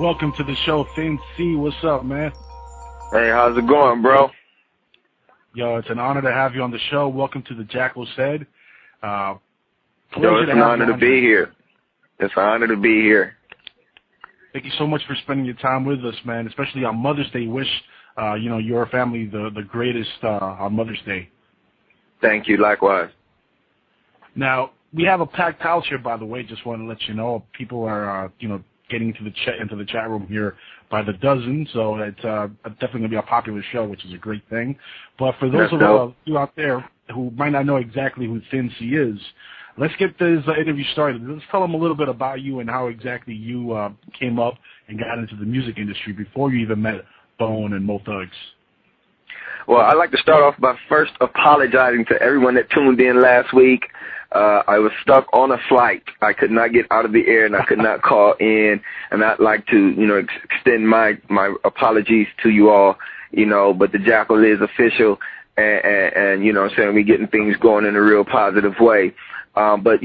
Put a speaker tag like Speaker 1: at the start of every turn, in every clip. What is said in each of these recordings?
Speaker 1: Welcome to the show, Thin C. What's up, man?
Speaker 2: Hey, how's it going, bro?
Speaker 1: Yo, it's an honor to have you on the show. Welcome to the Jackal Said.
Speaker 2: Yo, it's an honor to be here. It's an honor to be here.
Speaker 1: Thank you so much for spending your time with us, man, especially on Mother's Day. Wish, your family the greatest on Mother's Day.
Speaker 2: Thank you, likewise.
Speaker 1: Now, we have a packed house here, by the way. Just want to let you know. People are, getting into the chat room here by the dozen, so it's definitely going to be a popular show, which is a great thing. But for those of you out there who might not know exactly who Thin C is, let's get this interview started. Let's tell them a little bit about you and how exactly you came up and got into the music industry before you even met Bone and Mo Thugs.
Speaker 2: Well, I'd like to start off by first apologizing to everyone that tuned in last week. I was stuck on a flight. I could not get out of the air, and I could not call in. And I'd like to, extend my apologies to you all, but the Jackal is official, and we're getting things going in a real positive way. But,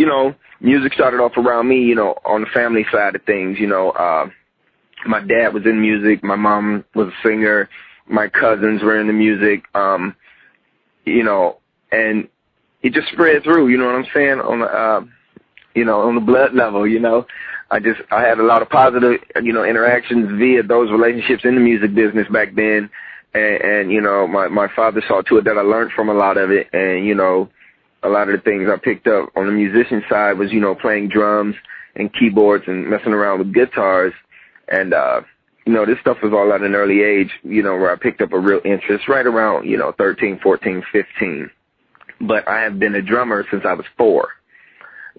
Speaker 2: music started off around me, on the family side of things. My dad was in music. My mom was a singer. My cousins were in the music, and it just spread through, you know what I'm saying, on the, on the blood level, I had a lot of positive, interactions via those relationships in the music business back then, and my father saw to it that I learned from a lot of it, and, a lot of the things I picked up on the musician side was, playing drums and keyboards and messing around with guitars, and, this stuff was all at an early age, where I picked up a real interest right around, 13, 14, 15. But I have been a drummer since I was 4,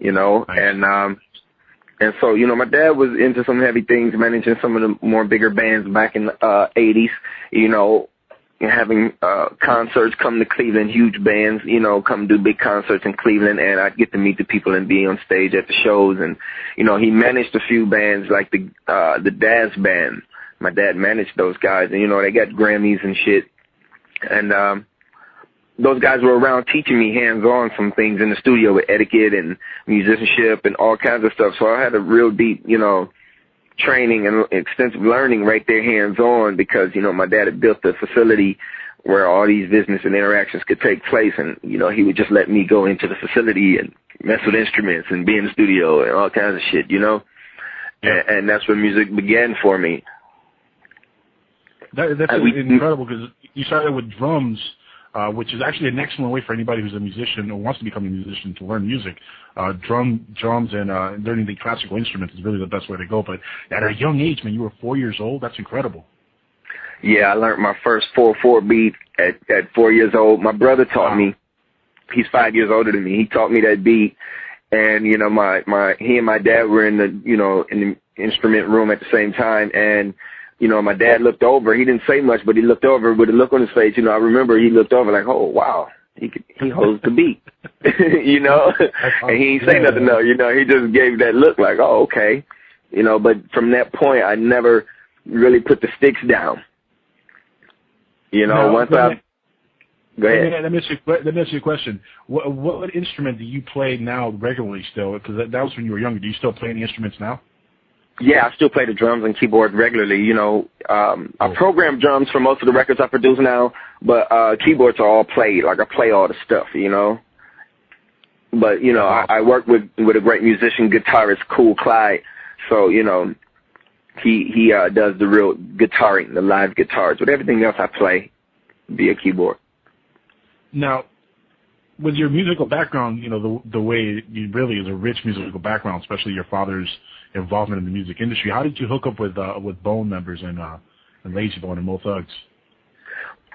Speaker 2: nice. And so, my dad was into some heavy things, managing some of the more bigger bands back in the 80s, having concerts come to Cleveland, huge bands, come do big concerts in Cleveland, and I'd get to meet the people and be on stage at the shows. And, he managed a few bands like the Daz Band. My dad managed those guys, and, they got Grammys and shit. And those guys were around teaching me hands-on some things in the studio with etiquette and musicianship and all kinds of stuff. So I had a real deep, training and extensive learning right there hands-on because, my dad had built the facility where all these business and interactions could take place. And, he would just let me go into the facility and mess with instruments and be in the studio and all kinds of shit, Yeah. And that's where music began for me.
Speaker 1: That's incredible because you started with drums, which is actually an excellent way for anybody who's a musician or wants to become a musician to learn music. Drums and learning the classical instruments is really the best way to go. But at a young age, man, you were 4 years old. That's incredible.
Speaker 2: Yeah, I learned my first 4/4 beat at 4 years old. My brother taught me. He's 5 years older than me. He taught me that beat. And, he and my dad were in the instrument room at the same time. And, my dad looked over. He didn't say much, but he looked over with a look on his face. I remember he looked over like, oh, wow, he holds the beat, and he ain't say nothing, no, he just gave that look like, oh, okay, but from that point, I never really put the sticks down,
Speaker 1: Now,
Speaker 2: once I, go ahead.
Speaker 1: Let me ask you a question. What instrument do you play now regularly still? Because that was when you were younger. Do you still play any instruments now?
Speaker 2: Yeah, I still play the drums and keyboard regularly. I program drums for most of the records I produce now, but keyboards are all played. Like I play all the stuff, But I work with a great musician, guitarist, Cool Clyde. So he does the real guitaring, the live guitars. But everything else I play via keyboard.
Speaker 1: Now, with your musical background, the way you really is a rich musical background, especially your father's involvement in the music industry. How did you hook up with Bone members and Layzie Bone and Mo Thugs?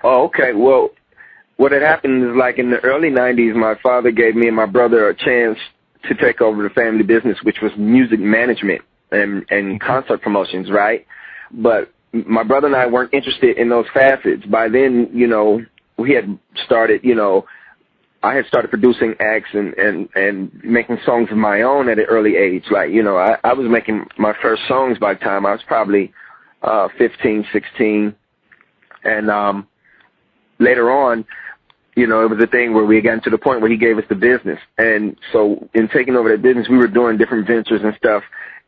Speaker 2: Oh, okay. Well, what had happened is like in the early 90s, my father gave me and my brother a chance to take over the family business, which was music management and concert promotions, right? But my brother and I weren't interested in those facets. By then, we had started, I had started producing acts and making songs of my own at an early age. Like, I was making my first songs by the time I was probably 15, 16. And later on, it was a thing where we got to the point where he gave us the business. And so in taking over that business, we were doing different ventures and stuff.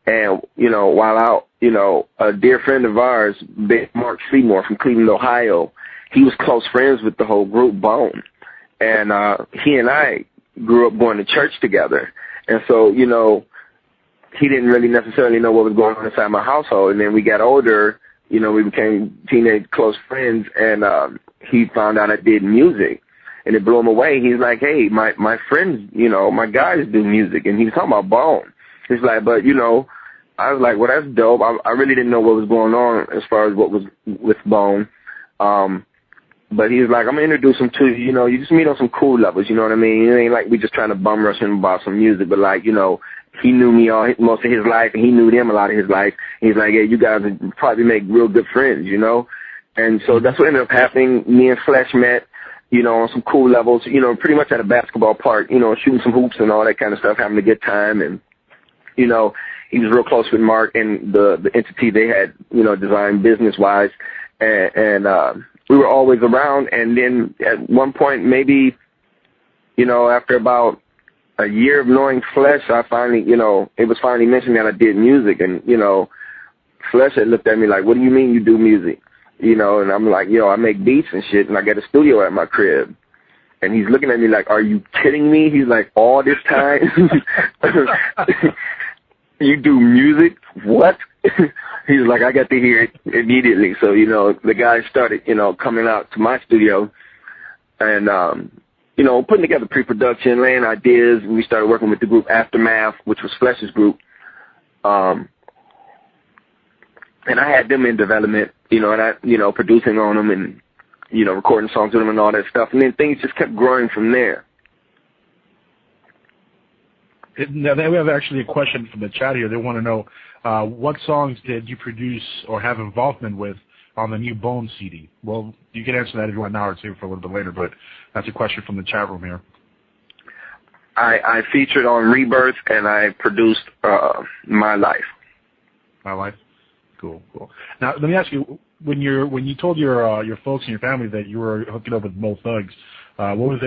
Speaker 2: And, while out, a dear friend of ours, Big Mark Seymour from Cleveland, Ohio, he was close friends with the whole group Bone. And he and I grew up going to church together. And so, he didn't really necessarily know what was going on inside my household. And then we got older, we became teenage close friends, and he found out I did music. And it blew him away. He's like, hey, my friends, my guys do music. And he was talking about Bone. He's like, but, I was like, well, that's dope. I really didn't know what was going on as far as what was with Bone. But he was like, I'm going to introduce him to you. You just meet on some cool levels, you know what I mean? It ain't like we just trying to bum rush him about some music, but like, he knew me most of his life, and he knew them a lot of his life. He's like, hey, you guys would probably make real good friends, And so that's what ended up happening. Me and Flesh met, on some cool levels, pretty much at a basketball park, shooting some hoops and all that kind of stuff, having a good time. And, he was real close with Mark and the entity they had, designed business-wise. And we were always around. And then at one point, maybe, after about a year of knowing Flesh, I finally, it was finally mentioned that I did music. And, Flesh had looked at me like, what do you mean you do music? And I'm like, I make beats and shit, and I got a studio at my crib. And he's looking at me like, are you kidding me? He's like, all this time? You do music? What? He's like, I got to hear it immediately. So, the guys started, coming out to my studio and, putting together pre-production, laying ideas. We started working with the group Aftermath, which was Flesh's group. And I had them in development, and I, producing on them and, recording songs with them and all that stuff. And then things just kept growing from there.
Speaker 1: Now, we have actually a question from the chat here. They want to know, what songs did you produce or have involvement with on the new Bone CD? Well, you can answer that if you want now or two for a little bit later, but that's a question from the chat room here.
Speaker 2: I featured on Rebirth, and I produced My Life.
Speaker 1: My Life? Cool. Now, let me ask you, when you told your folks and your family that you were hooking up with Mo Thugs, what was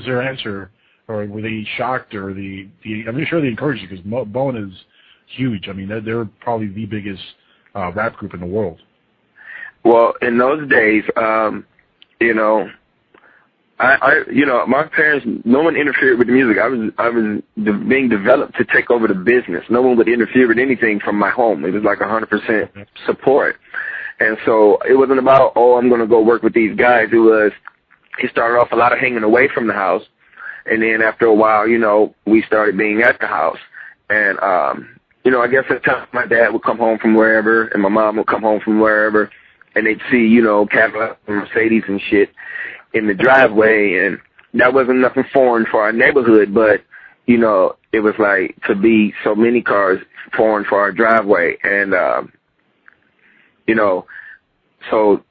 Speaker 1: their answer? Or were they shocked, or I'm sure they encouraged you, because Bone is huge. I mean, they're probably the biggest rap group in the world.
Speaker 2: Well, in those days, my parents, no one interfered with the music. I was being developed to take over the business. No one would interfere with anything from my home. It was like 100% support. And so it wasn't about, I'm going to go work with these guys. It started off a lot of hanging away from the house. And then after a while, we started being at the house. And, I guess at times my dad would come home from wherever, and my mom would come home from wherever, and they'd see, Cadillac and Mercedes and shit in the driveway. And that wasn't nothing foreign for our neighborhood, but, it was like to be so many cars foreign for our driveway. And,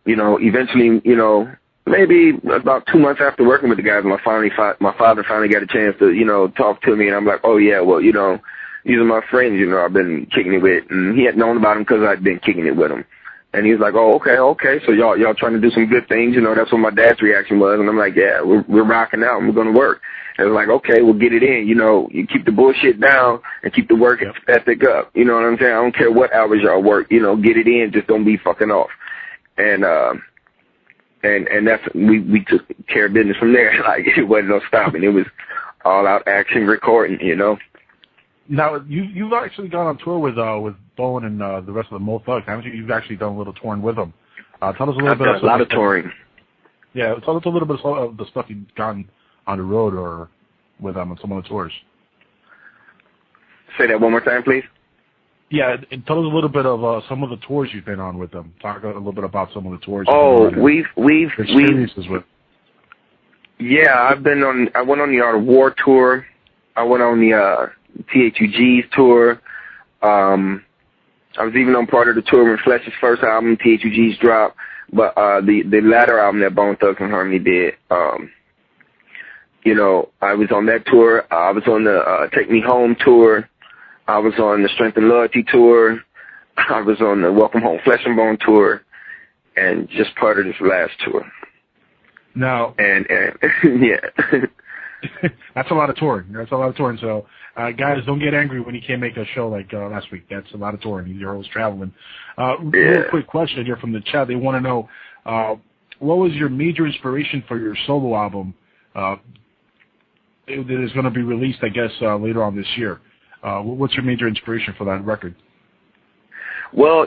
Speaker 2: eventually, maybe about 2 months after working with the guys, my father finally got a chance to, talk to me, and I'm like, oh yeah, well, these are my friends, I've been kicking it with, and he had known about them because I'd been kicking it with them. And he was like, oh, okay, so y'all trying to do some good things, that's what my dad's reaction was, and I'm like, yeah, we're rocking out, and we're going to work. And I was like, okay, we'll get it in, you keep the bullshit down and keep the work ethic up, you know what I'm saying? I don't care what hours y'all work, get it in, just don't be fucking off. And that's, we took care of business from there. Like, it wasn't no stopping. It was all out action recording,
Speaker 1: Now, you've actually gone on tour with Bone and the rest of the Mo Thugs, haven't you? You've actually done a little touring with them. Tell us a little bit.
Speaker 2: I've done a lot of touring.
Speaker 1: Yeah, tell us a little bit of the stuff you've gotten on the road or with them on some of the tours.
Speaker 2: Say that one more time, please.
Speaker 1: Yeah, and tell us a little bit of some of the tours you've been on with them. Talk a little bit about some of the tours.
Speaker 2: We've
Speaker 1: experiences with.
Speaker 2: Yeah, I went on the Art of War tour. I went on the THUG's tour. I was even on part of the tour when Flesh's first album, THUG's, dropped. But the latter album that Bone Thugs and Harmony did, I was on that tour. I was on the Take Me Home tour. I was on the Strength and Loyalty tour. I was on the Welcome Home Flesh and Bone tour, and just part of this last tour.
Speaker 1: Now,
Speaker 2: and yeah.
Speaker 1: That's a lot of touring. So, guys, don't get angry when you can't make a show like last week. That's a lot of touring. You're always traveling. Real quick question here from the chat. They want to know, what was your major inspiration for your solo album that is going to be released, I guess, later on this year? What's your major inspiration for that record?
Speaker 2: Well,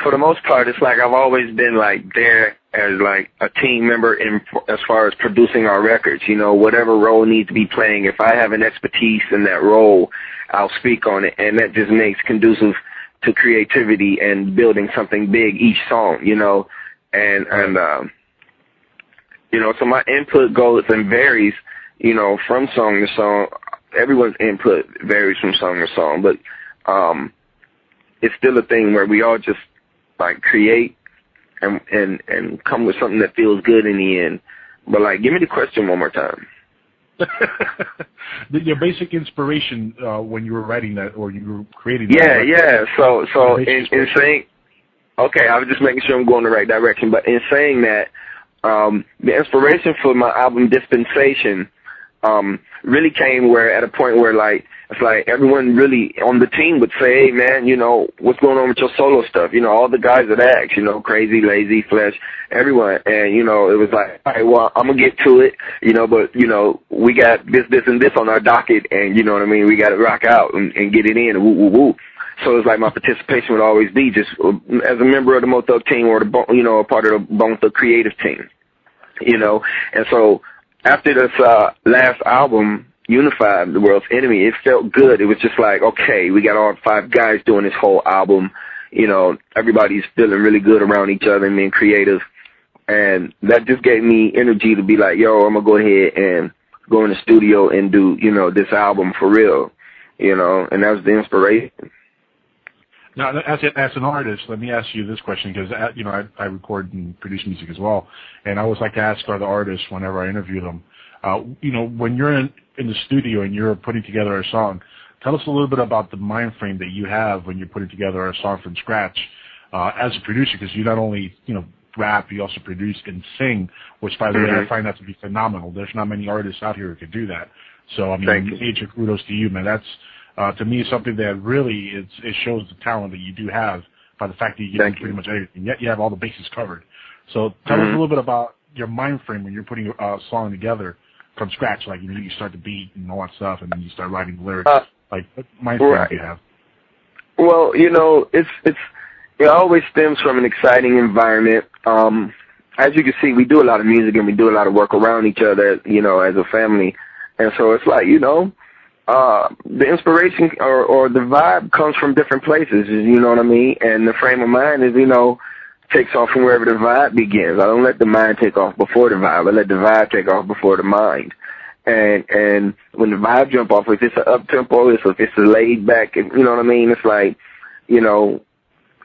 Speaker 2: for the most part, it's like I've always been like there as like a team member as far as producing our records. Whatever role needs to be playing. If I have an expertise in that role, I'll speak on it, and that just makes conducive to creativity and building something big each song. So my input goes and varies, from song to song. Everyone's input varies from song to song, but it's still a thing where we all just like create and come with something that feels good in the end. But like, give me the question one more time.
Speaker 1: Your basic inspiration when you were writing that or you were creating
Speaker 2: that.
Speaker 1: Yeah.
Speaker 2: So in saying, okay, I was just making sure I'm going the right direction. But in saying that, the inspiration for my album Dispensation really came at a point where like it's like everyone really on the team would say, hey man, what's going on with your solo stuff? All the guys that asked, Crazy, Layzie, Flesh, everyone, and it was like, all right, well, I'm gonna get to it, but we got this and this on our docket, and you know what I mean, we got to rock out and get it in, woo woo woo. So it's like my participation would always be just as a member of the Mo Thug team or a part of the Bone Thug creative team, and so after this last album, Unified, The World's Enemy, it felt good. It was just like, okay, we got all 5 guys doing this whole album. Everybody's feeling really good around each other and being creative. And that just gave me energy to be like, yo, I'm going to go ahead and go in the studio and do, this album for real, and that was the inspiration.
Speaker 1: Now, as an artist, let me ask you this question, because, I record and produce music as well, and I always like to ask other artists whenever I interview them, when you're in the studio and you're putting together a song, tell us a little bit about the mind frame that you have when you're putting together a song from scratch as a producer, because you not only, rap, you also produce and sing, which, by the way, I find that to be phenomenal. There's not many artists out here who can do that. So, major kudos to you, man. That's to me, something that really it shows the talent that you do have by the fact that you can do pretty much everything. Yet you have all the bases covered. So tell us a little bit about your mind frame when you're putting a song together from scratch. Like, you start the beat and all that stuff, and then you start writing the lyrics. Like, what mind frame do you have?
Speaker 2: Well, it always stems from an exciting environment. As you can see, we do a lot of music and we do a lot of work around each other, as a family. And so it's like, the inspiration or the vibe comes from different places, you know what I mean? And the frame of mind is, takes off from wherever the vibe begins. I don't let the mind take off before the vibe. I let the vibe take off before the mind. And when the vibe jump off, if it's an up-tempo, if it's a laid back, you know what I mean? It's like,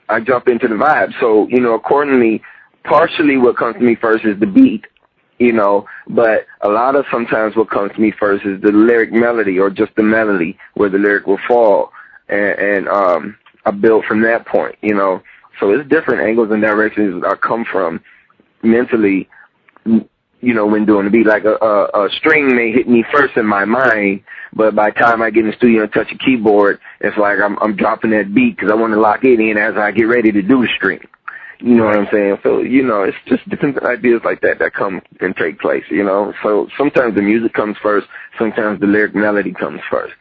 Speaker 2: I jump into the vibe. So, accordingly, partially what comes to me first is the beat, but a lot of sometimes what comes to me first is the lyric melody or just the melody where the lyric will fall. And I build from that point, So it's different angles and directions I come from mentally, when doing the beat. Like a string may hit me first in my mind, but by the time I get in the studio and touch a keyboard, it's like I'm dropping that beat because I want to lock it in as I get ready to do the string. You know what I'm saying? So, it's just different ideas like that come and take place, So sometimes the music comes first, sometimes the lyric melody comes first.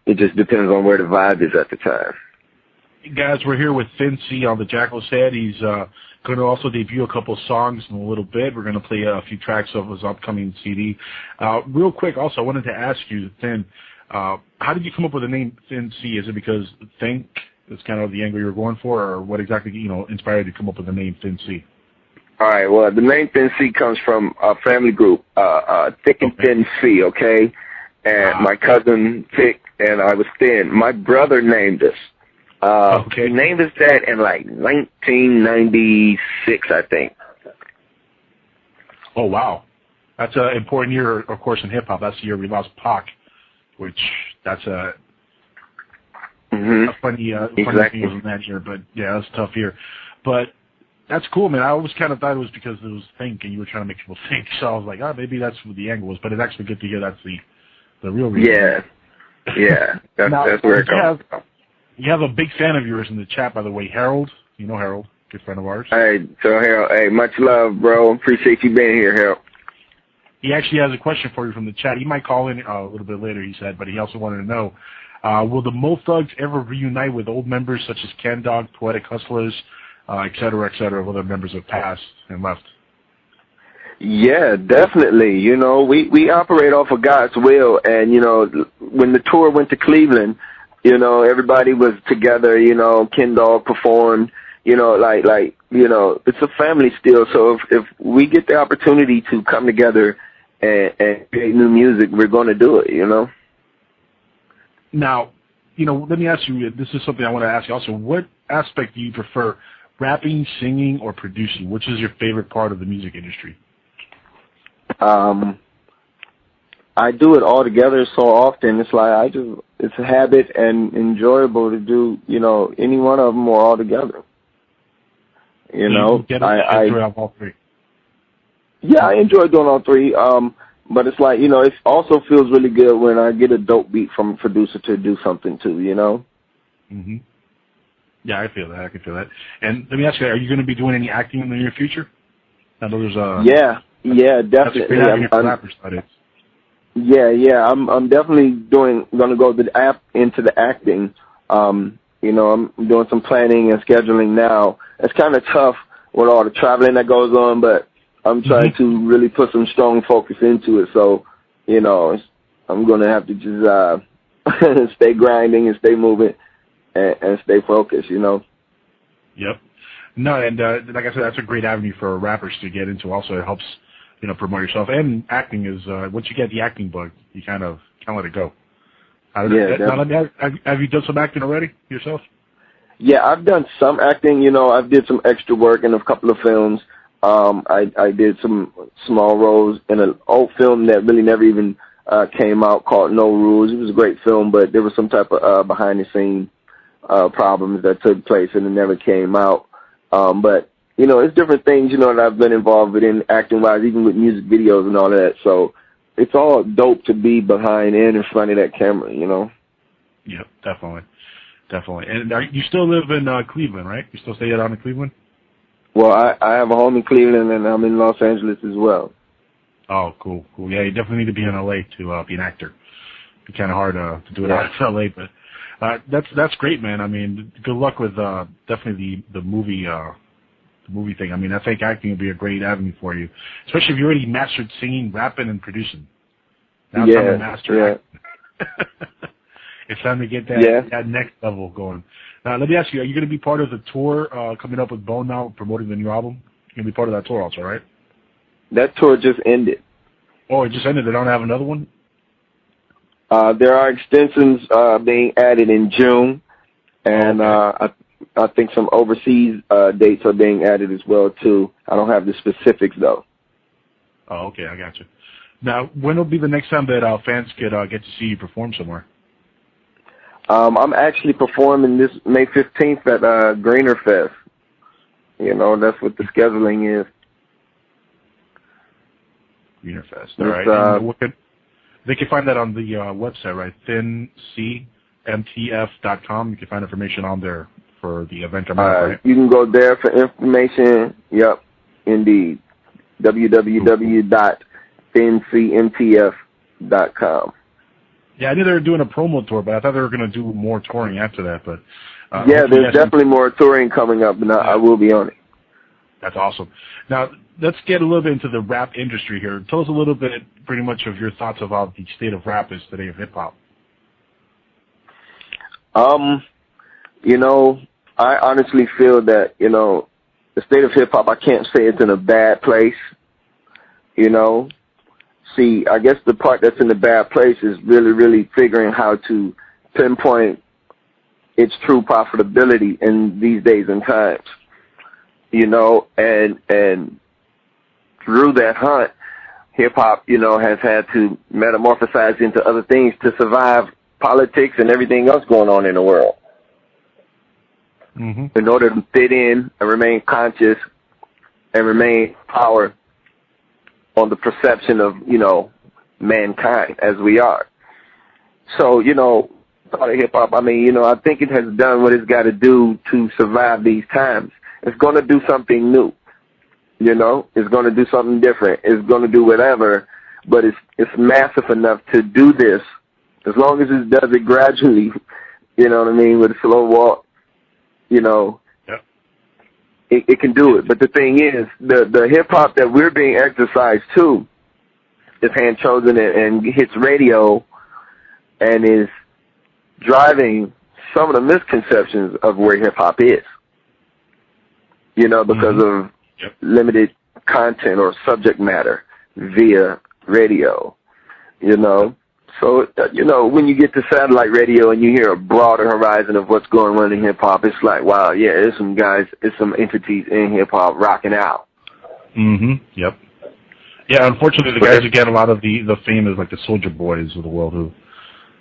Speaker 2: It just depends on where the vibe is at the time.
Speaker 1: Guys, we're here with Thin C on the Jackal's Head. He's going to also debut a couple of songs in a little bit. We're going to play a few tracks of his upcoming CD. Real quick, also, I wanted to ask you, Thin, how did you come up with the name Thin C? Is it because think is kind of the angle you were going for, or what exactly, inspired you to come up with the name Thin C?
Speaker 2: All right, well, the name Thin C comes from a family group, Thick and Thin C, okay? And my cousin, Thick, and I was thin. My brother named us. He named us that in like 1996, I think.
Speaker 1: Oh, wow. That's an important year, of course, in hip-hop. That's the year we lost Pac, which that's a funny thing in that year. But, yeah, that's a tough year. But That's cool, man. I always kind of thought it was because it was think and you were trying to make people think. So I was like, oh, maybe that's what the angle was. But it's actually good to hear that's the real reason.
Speaker 2: Yeah. That's where it comes from.
Speaker 1: You have a big fan of yours in the chat, by the way, Harold. You know Harold, good friend of ours.
Speaker 2: Hey, so Harold, hey, much love, bro. Appreciate you being here, Harold.
Speaker 1: He actually has a question for you from the chat. He might call in a little bit later, he said, but he also wanted to know, will the Mo Thugs ever reunite with old members such as Ken Dog, Poetic Hustlers, et cetera, other members have passed and left?
Speaker 2: Yeah, definitely. You know, we operate off of God's will, and, you know, when the tour went to Cleveland, you know, everybody was together, you know, Ken Dog performed, you know, like, you know, it's a family still. So if we get the opportunity to come together and create new music, we're going to do it, you know.
Speaker 1: Now, you know, let me ask you, this is something I want to ask you also. What aspect do you prefer, rapping, singing, or producing? Which is your favorite part of the music industry?
Speaker 2: I do it all together so often. It's like it's a habit and enjoyable to do, you know, any one of them or all together. You know, I enjoy
Speaker 1: all three.
Speaker 2: Yeah, I enjoy doing all three. But it's like, you know, it also feels really good when I get a dope beat from a producer to do something too, you know?
Speaker 1: Mm-hmm. Yeah, I feel that. I can feel that. And let me ask you, are you going to be doing any acting in the near future? I know there's a...
Speaker 2: Yeah, definitely. I'm definitely going to go into the acting. You know, I'm doing some planning and scheduling now. It's kind of tough with all the traveling that goes on, but I'm trying to really put some strong focus into it. So, you know, I'm going to have to just stay grinding and stay moving and stay focused, you know. Yep.
Speaker 1: No, and like I said, that's a great avenue for rappers to get into. Also, it helps, you know, promote yourself. And acting is once you get the acting bug, you kind of let it go. Have you done some acting already yourself?
Speaker 2: Yeah, I've done some acting. You know, I did some extra work in a couple of films. I did some small roles in an old film that really never even came out called No Rules. It was a great film, but there was some type of behind-the-scenes problems that took place, and it never came out. But, you know, it's different things, you know, that I've been involved with in acting-wise, even with music videos and all that. So it's all dope to be behind and in front of that camera, you know?
Speaker 1: Yep, definitely. And you still live in Cleveland, right? You still stay down in Cleveland?
Speaker 2: Well, I have a home in Cleveland, and I'm in Los Angeles as well.
Speaker 1: Oh, cool. Yeah, you definitely need to be in L.A. to be an actor. It'd be kind of hard to do it out of L.A., but that's great, man. I mean, good luck with definitely the movie thing. I mean, I think acting would be a great avenue for you, especially if you already mastered singing, rapping, and producing. Now it's time to master acting. It's time to get that next level going. Now, let me ask you, are you going to be part of the tour coming up with Bone now, promoting the new album? You're going to be part of that tour also, right?
Speaker 2: That tour just ended.
Speaker 1: Oh, it just ended. They don't have another one?
Speaker 2: There are extensions being added in June, and I think some overseas dates are being added as well, too. I don't have the specifics, though.
Speaker 1: Oh, okay, I got you. Now, when will be the next time that fans could get to see you perform somewhere?
Speaker 2: I'm actually performing this May 15th at Greener Fest. You know, that's what the scheduling is. Greener Fest.
Speaker 1: All right. They can find that on the website, right? thincmtf.com. You can find information on there for the event. Right?
Speaker 2: You can go there for information. Yep, indeed. www.thincmtf.com.
Speaker 1: Yeah, I knew they were doing a promo tour, but I thought they were going to do more touring after that. But
Speaker 2: there's definitely more touring coming up, and I will be on it.
Speaker 1: That's awesome. Now, let's get a little bit into the rap industry here. Tell us a little bit, pretty much, of your thoughts about the state of rap is today of hip-hop.
Speaker 2: You know, I honestly feel that, you know, the state of hip-hop, I can't say it's in a bad place, you know. See, I guess the part that's in the bad place is really, really figuring how to pinpoint its true profitability in these days and times, you know, and through that hunt, hip-hop, you know, has had to metamorphosize into other things to survive politics and everything else going on in the world. In order to fit in and remain conscious and remain power on the perception of, mankind as we are. So, part of hip-hop, I mean, I think it has done what it's got to do to survive these times. It's going to do something new, It's going to do something different. It's going to do whatever, but it's massive enough to do this as long as it does it gradually, with a slow walk,
Speaker 1: Yep.
Speaker 2: It can do it. But the thing is, the hip-hop that we're being exercised to is hand-chosen and hits radio and is driving some of the misconceptions of where hip-hop is, because of limited content or subject matter via radio, So, when you get to satellite radio and you hear a broader horizon of what's going on in hip-hop, it's like, wow, yeah, there's some guys, there's some entities in hip-hop rocking out.
Speaker 1: Yep. Yeah, unfortunately, the guys who get a lot of the fame is like the Soulja Boys of the world who,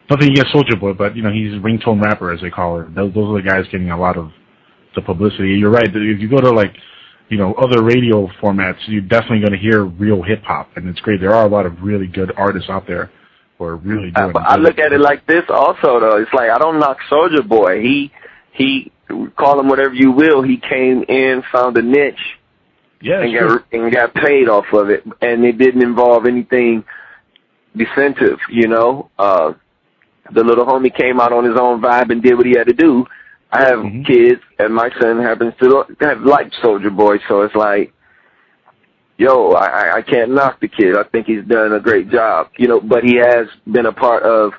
Speaker 1: nothing against Soulja Boy, but, he's a ringtone rapper, as they call it. Those are the guys getting a lot of the publicity. You're right. If you go to, other radio formats, you're definitely going to hear real hip-hop, and it's great. There are a lot of really good artists out there who are really doing it.
Speaker 2: I look at it like this also, though. It's like, I don't knock Soulja Boy. He call him whatever you will. He came in, found a niche, and got paid off of it, and it didn't involve anything defensive, The little homie came out on his own vibe and did what he had to do. I have kids, and my son happens to have liked Soulja Boy, so it's like, I can't knock the kid. I think he's done a great job, but he has been a part of,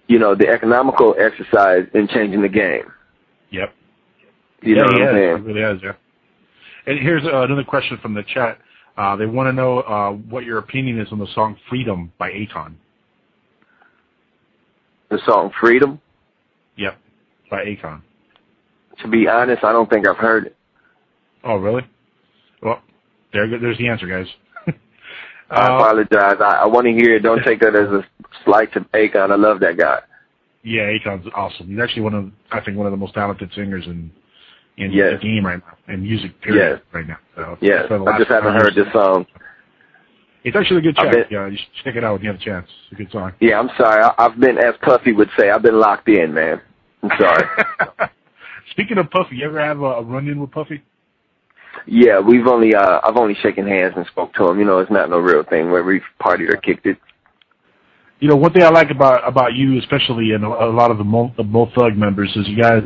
Speaker 2: the economical exercise in changing the game.
Speaker 1: Yep.
Speaker 2: You know what I'm saying?
Speaker 1: He really has, yeah. And here's another question from the chat. They want to know what your opinion is on the song Freedom by Akon.
Speaker 2: The song Freedom?
Speaker 1: Yep, by Akon.
Speaker 2: To be honest, I don't think I've heard it.
Speaker 1: Oh, really? Well, there's the answer, guys.
Speaker 2: I apologize. I want to hear it. Don't take that as a slight to Akon. I love that guy.
Speaker 1: Yeah, Akon's awesome. He's actually one of the most talented singers in the game right now, in music period right now. So
Speaker 2: I just haven't heard this song.
Speaker 1: It's actually a good track. Yeah, you should check it out when you have a chance. It's a good song.
Speaker 2: Yeah, I'm sorry. I've been, as Puffy would say, I've been locked in, man. I'm sorry.
Speaker 1: Speaking of Puffy, you ever have a run-in with Puffy?
Speaker 2: Yeah, I've only shaken hands and spoke to him. It's not no real thing where we've partied or kicked it.
Speaker 1: One thing I like about you, especially, and a lot of the Mo Thug members, is you guys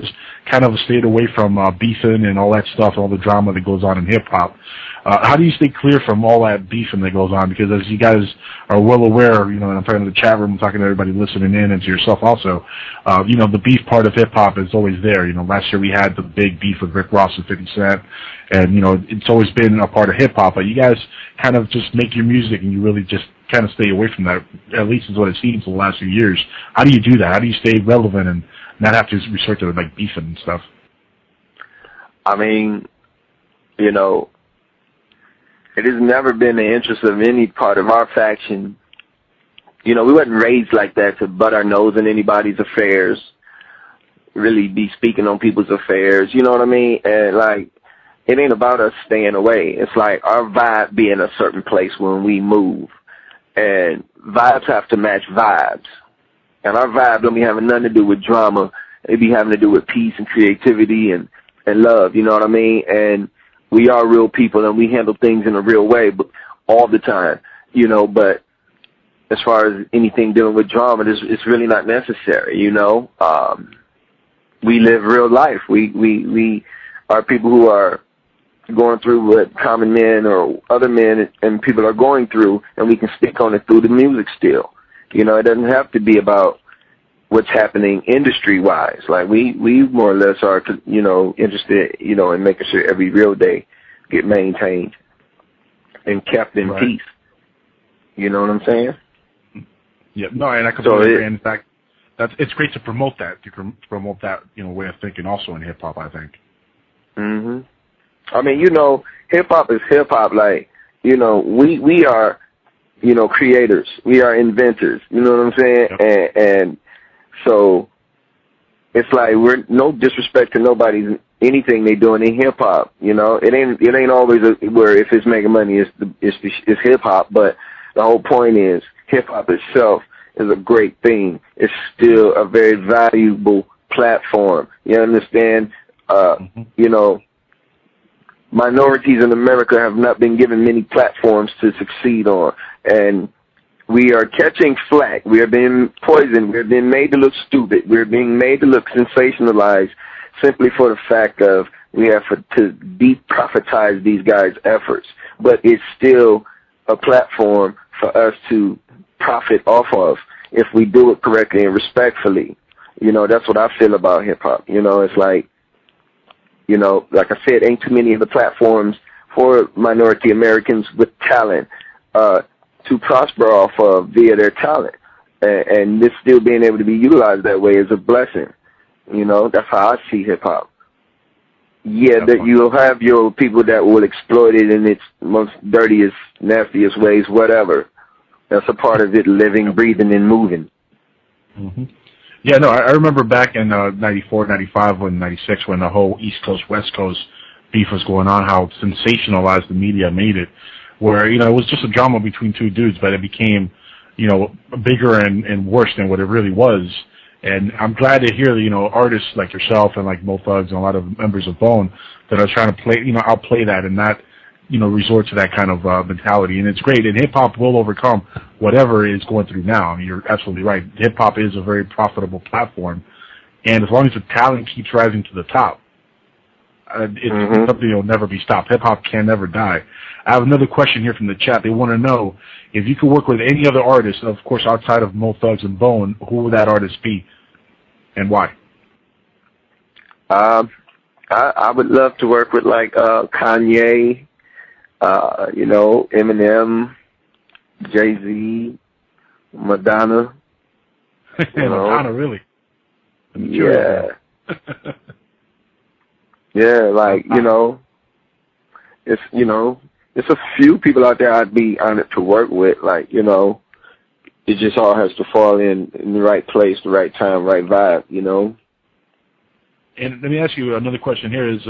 Speaker 1: kind of stayed away from beefing and all that stuff, all the drama that goes on in hip-hop. How do you stay clear from all that beefing that goes on? Because as you guys are well aware, and I'm talking to the chat room, I'm talking to everybody listening in, and to yourself also, the beef part of hip-hop is always there. Last year we had the big beef with Rick Ross and 50 Cent, and, it's always been a part of hip-hop, but you guys kind of just make your music, and you really just kind of stay away from that, at least is what it seems for the last few years. How do you do that? How do you stay relevant and not have to resort to beefing and stuff?
Speaker 2: I mean, it has never been the interest of any part of our faction. We wasn't raised like that to butt our nose in anybody's affairs, really be speaking on people's affairs, you know what I mean? And it ain't about us staying away. It's like our vibe be in a certain place when we move. And vibes have to match vibes. And our vibe don't be having nothing to do with drama. It be having to do with peace and creativity and love, you know what I mean? And we are real people and we handle things in a real way but all the time, but as far as anything dealing with drama, it's really not necessary, We live real life. We are people who are going through what common men or other men and people are going through, and we can speak on it through the music still. It doesn't have to be about what's happening industry-wise. We more or less are, interested, in making sure every real day get maintained and kept in peace. You know what I'm saying?
Speaker 1: Yeah, no, and I completely agree. In fact, it's great to promote that, way of thinking also in hip-hop, I think.
Speaker 2: Mm-hmm. I mean, hip-hop is hip-hop. We are, creators. We are inventors. You know what I'm saying? Yep. And so it's like we're no disrespect to nobody's anything they doing in hip hop. You know, it ain't always where if it's making money, it's hip hop. But the whole point is hip hop itself is a great thing. It's still a very valuable platform. You understand? You know, minorities in America have not been given many platforms to succeed on, and we are catching flack. We are being poisoned. We are being made to look stupid. We are being made to look sensationalized simply for the fact of we have to de-profitize these guys' efforts. But it's still a platform for us to profit off of if we do it correctly and respectfully. You know, that's what I feel about hip-hop. You know, it's like, you know, like I said, ain't too many of the platforms for minority Americans with talent to prosper off of via their talent. And this still being able to be utilized that way is a blessing. You know, that's how I see hip-hop. Yeah, that you'll have your people that will exploit it in its most dirtiest, nastiest ways, whatever. That's a part of it, living, breathing, and moving.
Speaker 1: Mm-hmm. Yeah, no, I remember back in 94, 95, 96, when the whole East Coast, West Coast beef was going on, how sensationalized the media made it, where, you know, it was just a drama between two dudes, but it became, you know, bigger and worse than what it really was. And I'm glad to hear that, you know, artists like yourself and like Mo Thugs and a lot of members of Bone that are trying to play, you know, outplay that and not, you know, resort to that kind of mentality. And it's great. And hip-hop will overcome whatever is going through now. I mean, you're absolutely right. Hip-hop is a very profitable platform. And as long as the talent keeps rising to the top, it's something that will never be stopped. Hip-hop can never die. I have another question here from the chat. They want to know if you could work with any other artist, of course, outside of Mo Thugs and Bone, who would that artist be and why?
Speaker 2: I would love to work with, like, Kanye, you know, Eminem, Jay-Z, Madonna.
Speaker 1: Madonna, really?
Speaker 2: Yeah. Yeah, like, you know, it's a few people out there I'd be honored to work with. Like, you know, it just all has to fall in the right place, the right time, right vibe, you know.
Speaker 1: And let me ask you another question here is,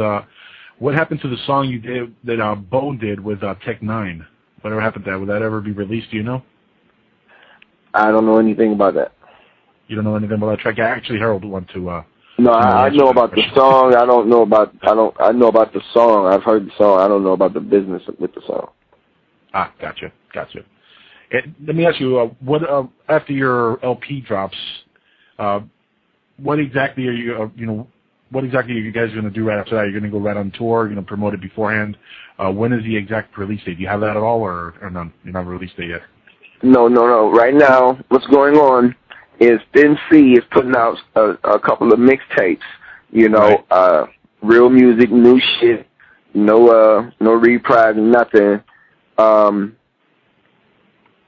Speaker 1: what happened to the song you did that Bone did with Tech 9? Whatever happened to that? Will that ever be released? Do you know?
Speaker 2: I don't know anything about that.
Speaker 1: You don't know anything about that track? I actually Harold want to.
Speaker 2: No, I know about the song. I know about the song. I've heard the song. I don't know about the business with the song.
Speaker 1: Ah, gotcha. And let me ask you, what after your LP drops, what exactly are you, what exactly are you guys going to do right after that? You're going to go right on tour? You're going to promote it beforehand? When is the exact release date? Do you have that at all, or none? You're not released it yet?
Speaker 2: No. Right now, what's going on is Thin C is putting out a couple of mixtapes. You know, right. Real music, new shit, no reprise, nothing.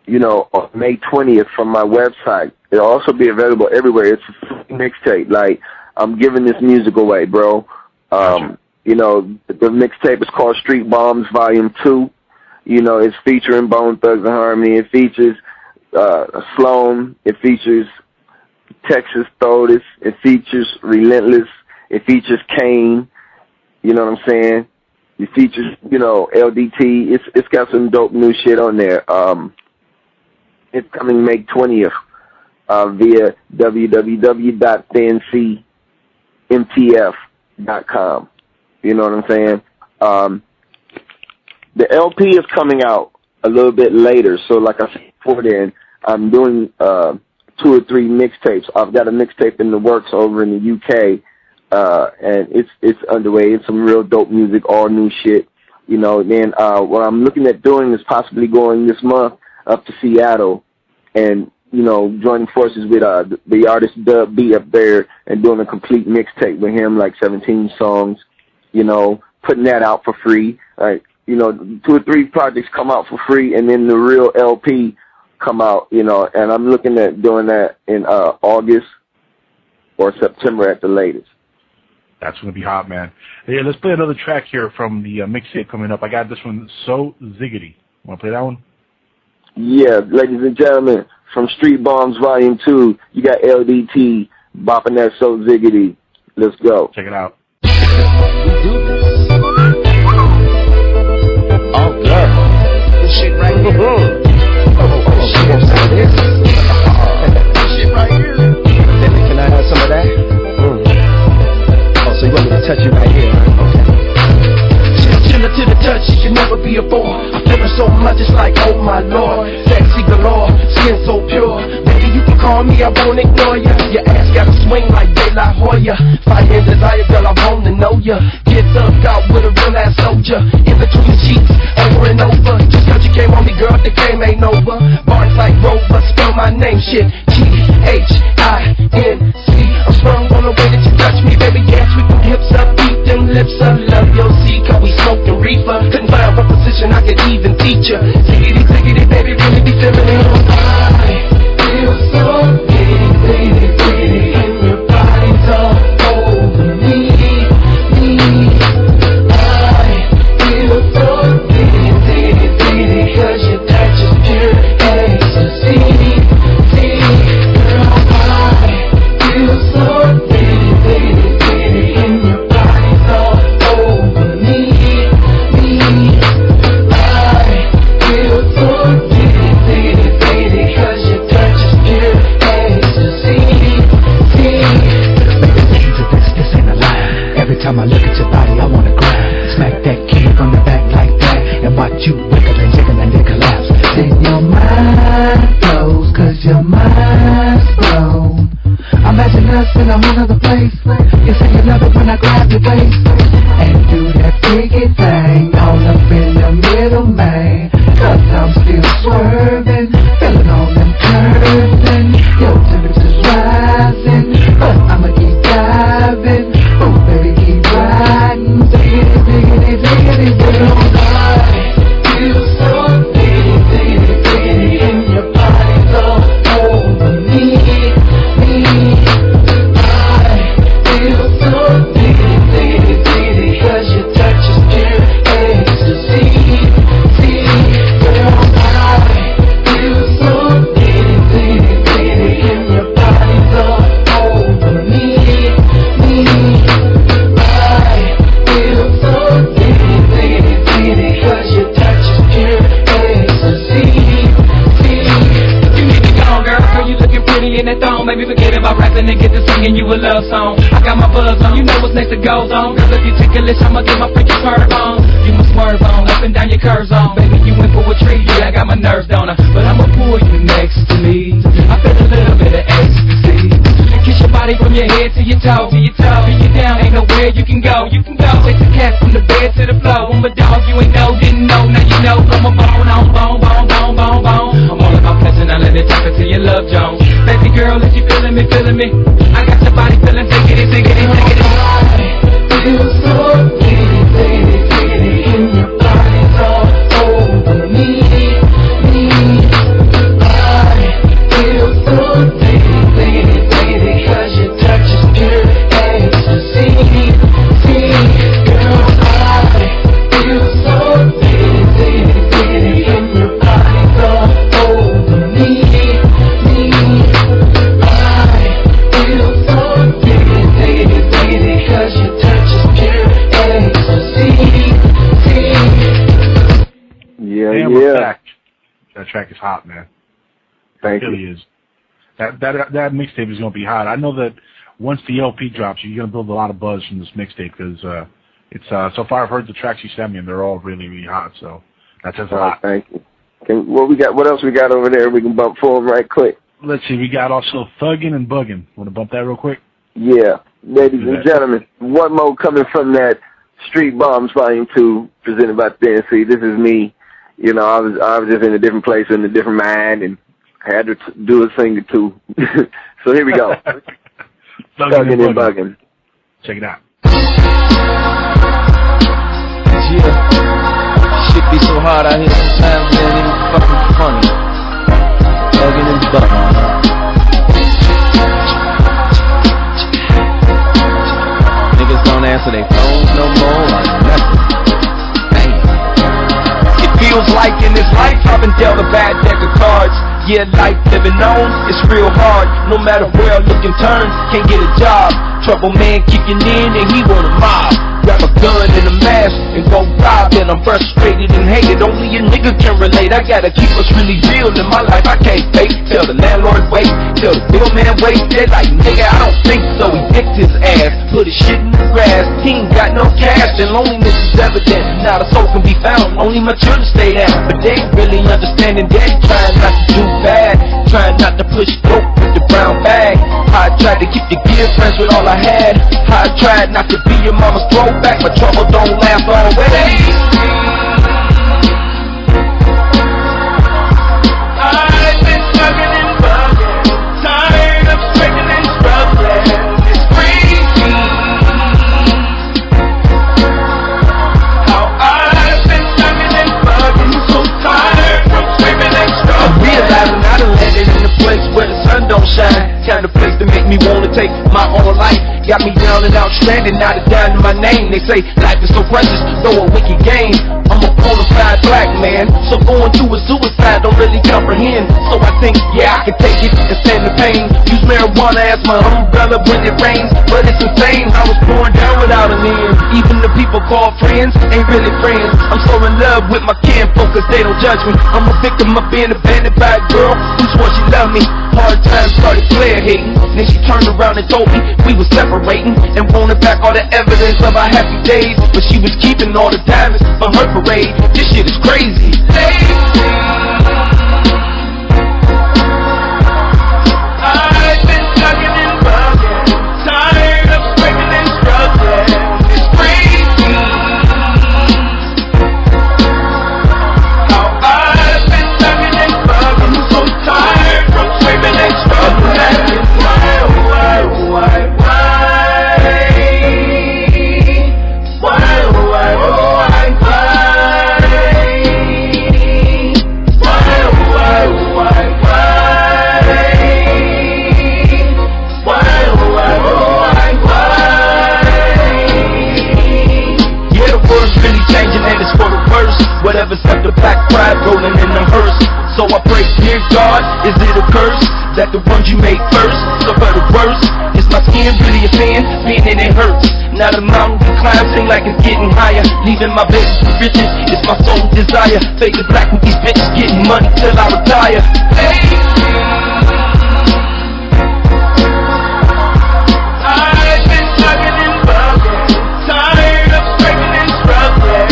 Speaker 2: You know, on May 20th from my website. It'll also be available everywhere. It's a mixtape. Like, I'm giving this music away, bro.
Speaker 1: Gotcha.
Speaker 2: You know, the mixtape is called Street Bombs Volume 2. You know, it's featuring Bone Thugs and Harmony. It features Sloan. It features Texas Throatus. It features Relentless. It features Kane. You know what I'm saying? It features, you know, LDT. It's got some dope new shit on there. It's coming May 20th via www.thincmtf.com. You know what I'm saying? The LP is coming out a little bit later, so like I said before then, I'm doing 2 or 3 mixtapes. I've got a mixtape in the works over in the UK, and it's underway. It's some real dope music, all new shit. You know, then what I'm looking at doing is possibly going this month up to Seattle and, you know, joining forces with the artist Dub B up there and doing a complete mixtape with him, like 17 songs, you know, putting that out for free. Like, you know, 2 or 3 projects come out for free, and then the real LP come out, you know, and I'm looking at doing that in August or September at the latest.
Speaker 1: That's going to be hot, man. Hey, let's play another track here from the mixtape coming up. I got this one, So Ziggity. Want to play that one?
Speaker 2: Yeah, ladies and gentlemen, from Street Bombs Volume 2, you got LDT bopping that So Ziggity. Let's go.
Speaker 1: Check it out.
Speaker 3: be a bore. I feel her so much, it's like, oh my lord. Sexy galore, skin so pure. Baby, you can call me, I won't ignore ya. Your ass got a swing like De La Hoya. Fire and desire, girl, I want to know ya. Get thugged out with a real ass soldier. In between the sheets, over and over. Just cause you came on me, girl, the game ain't over. Bars like Rover, spell my name, shit. G-H-I-N-C. I'm sprung on the way that you touch me, baby. Yes, we can hips up, beat them lips up. Love your C, cause we smoking reefer. Couldn't find one position I could even teach ya. Ziggity, ziggity, baby, really be feeling it. I feel so giddy, giddy, giddy, and your body's all over me. I feel so giddy, giddy, giddy, cause your touch is pure ecstasy. Girl, I feel so giddy, giddy, giddy, and your body's all over me. I feel so giddy, giddy, giddy, cause your touch is pure ecstasy. This ain't a lie. Every time I look at your body, I wanna cry. Smack that kid from the back like that, and watch you wiggle and jiggle and then collapse. Then your mind goes, cause your mind's blown. Imagine us in a whole other place. You say you love it when I grab your waist and do that freaky thing all up in the middle, man. Cause I'm still swerving, feeling on them curves, and your temperature's rising, but I'ma keep diving. Oh baby, keep riding. Ziggity, ziggity, ziggity, ziggity. I feel so giddy, giddy, giddy, and your body's all over me. I feel so giddy, giddy, giddy, cause your touch is pure ecstasy. Girl, I feel so giddy, giddy, giddy, and your body's all over me. I feel so giddy, giddy, giddy, cause your touch is pure ecstasy. You need to go, girl, you looking pretty in that thong. Maybe forget about rapping and get to singing you a love song. I got my buzz on, you know what's next to goes on. Girl, if you ticklish, I'ma get my freaking swerve on. You must swerve on, up and down your curves on. Baby, you went for a treat, yeah, I got my nerves down her. But I'ma pull you next to me. I feel a little bit of ecstasy. Kiss your body from your head to your toe, to your toe. Pin you down, ain't nowhere you can go, you can go. Take the cat from the bed to the floor. I'm a dog, you ain't know, didn't know, now you know. From a bone on bone, bone, bone, bone, bone. I'm all about pleasure, now let it tap into your love, Jones. Baby girl, if you feeling me, feeling me. I got your body feeling, ziggity, ziggity, ziggity. I feel so giddy, giddy, giddy, and your body's all over me. I feel so giddy, giddy, giddy, cause your touch is pure ecstasy. Girl, I feel so giddy, giddy, giddy, and your body's all over me. I feel so giddy, giddy, giddy, cause your touch is pure ecstasy.
Speaker 2: Yeah,
Speaker 1: Damn,
Speaker 2: yeah.
Speaker 1: That track is hot, man.
Speaker 2: Thank
Speaker 1: It really
Speaker 2: you.
Speaker 1: is. That mixtape is going to be hot. I know that once the LP drops, you're going to build a lot of buzz from this mixtape because it's so far I've heard the tracks you sent me and they're all really, really hot. So that says a lot.
Speaker 2: Thank you. What else we got over there? We can bump for them right quick.
Speaker 1: Let's see. We got also Thuggin' and Buggin'. Want to bump that real quick?
Speaker 2: Yeah, ladies and gentlemen, one more coming from that Street Bombs Volume 2, presented by TNC. This is me. You know, I was just in a different place, in a different mind, and had to do a thing or two. So here we go. Thuggin' and Buggin'.
Speaker 1: Check it out.
Speaker 4: Yeah. Shit be so hard out here sometimes, man, it ain't fucking funny. Thuggin' and Buggin'. Niggas don't answer their phones no more or nothing. It feels like in this life I've been dealt a bad deck of cards. Yeah, life living on, it's real hard. No matter where I look and turn, can't get a job. Trouble man kicking in and he want a mob. grab a gun and a mask and go rob it. I'm frustrated and hated, only a nigga can relate. I gotta keep what's really real in my life, I can't fake. Tell the landlord wait, tell the billman wait. They like, nigga, I don't think so. He dicked his ass, put his shit in the grass. He ain't got no cash and loneliness is evident. Not a soul can be found, only my children stay down. But they ain't really understanding, daddy trying not to do bad, trying not to push dope with the brown bag. I tried to keep the gear friends with all I had. I tried not to be your mama's throwback, but trouble don't last always. I've been struggling and bugging, tired of stricken and struggling. It's crazy how I've been struggling and bugging, so tired from screaming and struggling. I'm realizing I done landed in a place where the sun don't shine. Kind of place to make me wanna take my own life. Got me down and out stranded, now it's down to my name. They say life is so precious, though a wicked game. I'm a bona fide black man, so going through a suicide don't really comprehend. So I think, yeah, I can take it and stand the pain. Use marijuana as my umbrella when it rains, but it's insane. I was born down without an end. Even the people called friends ain't really friends. I'm so in love with my kinfolk cause they don't judge me. I'm a victim of being abandoned by a girl who swore she loved me. Hard times started player hating, then she turned around and told me we were separating, and wanted back all the evidence of our happy days. But she was keeping all the diamonds for her parade. This shit is crazy. I've been struggling and bugging, tired of scraping and struggling. It's crazy how I've been struggling and bugging, so tired from scraping and struggling. Whatever's left the black pride rolling in the hearse. So I pray, dear God, is it a curse that the ones you made first suffer the worst? Is my skin really a sin? Being in it hurts. Now the mountain we climb seem like it's getting higher. Leaving my babies for riches, it's my sole desire. Fade the black with these bitches, getting money till I retire. I've been struggling and bugging, tired of scraping and struggling.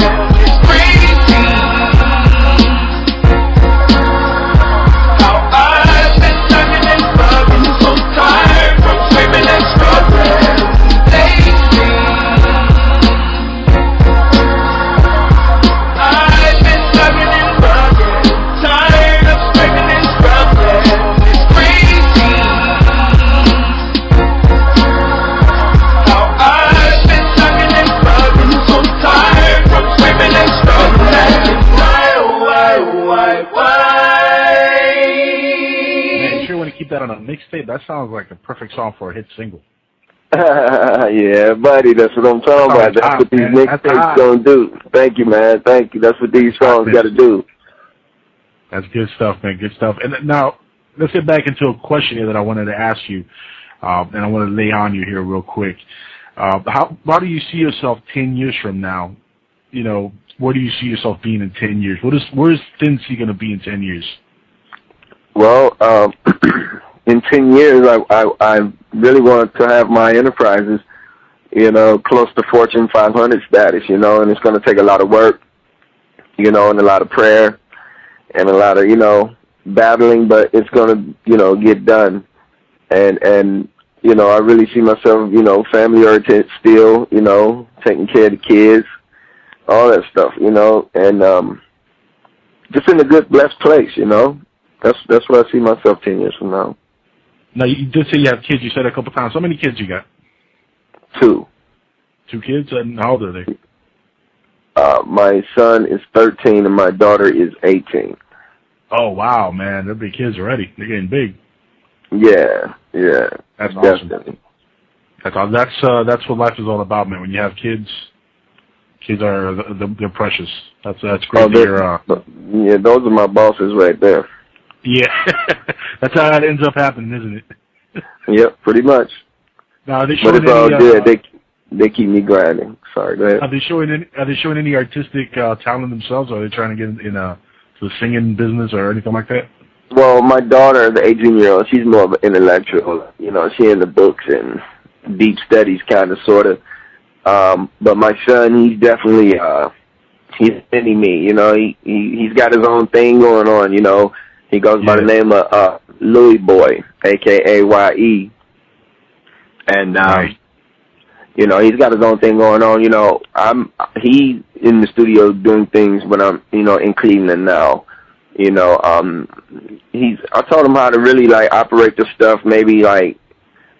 Speaker 1: That on a mixtape, that sounds like a perfect song for a hit single.
Speaker 2: Yeah, buddy, that's what I'm talking about. That's what these mixtapes gonna do. Thank you, man. Thank you. That's what these songs gotta do.
Speaker 1: That's good stuff, man. Good stuff. And now, let's get back into a question here that I wanted to ask you, and I want to lay on you here real quick. How do you see yourself 10 years from now? You know, where do you see yourself being in 10 years? Where's Thin C gonna be in 10 years?
Speaker 2: Well, in 10 years, I really want to have my enterprises, you know, close to Fortune 500 status, you know, and it's going to take a lot of work, you know, and a lot of prayer and a lot of, you know, battling, but it's going to, you know, get done. And you know, I really see myself, you know, family-oriented still, you know, taking care of the kids, all that stuff, you know, and just in a good, blessed place, you know. That's where I see myself 10 years from now.
Speaker 1: Now, you did say you have kids. You said a couple times. How many kids you got?
Speaker 2: 2.
Speaker 1: 2 kids? And how old are they?
Speaker 2: My son is 13 and my daughter is 18.
Speaker 1: Oh, wow, man. They're big kids already. They're getting big.
Speaker 2: Yeah.
Speaker 1: That's
Speaker 2: definitely
Speaker 1: awesome. That's what life is all about, man. When you have kids are they're precious. That's great to hear.
Speaker 2: Yeah, those are my bosses right there.
Speaker 1: Yeah, that's how it ends up happening, isn't it?
Speaker 2: Yep, pretty much.
Speaker 1: Now,
Speaker 2: but it's all good. they keep me grinding. Sorry, go ahead.
Speaker 1: Are they showing any artistic talent themselves, or are they trying to get in to the singing business or anything like that?
Speaker 2: Well, my daughter, the 18-year-old, she's more of an intellectual. You know, she in the books and deep studies, kind of, sort of. But my son, he's definitely he's mini me. You know, he's got his own thing going on. You know, he goes by the name of Louis Boy, AKA-YE, and
Speaker 1: right.
Speaker 2: you know, he's got his own thing going on. You know, he's in the studio doing things when I'm, you know, in Cleveland now. You know, I taught him how to really, like, operate the stuff maybe, like,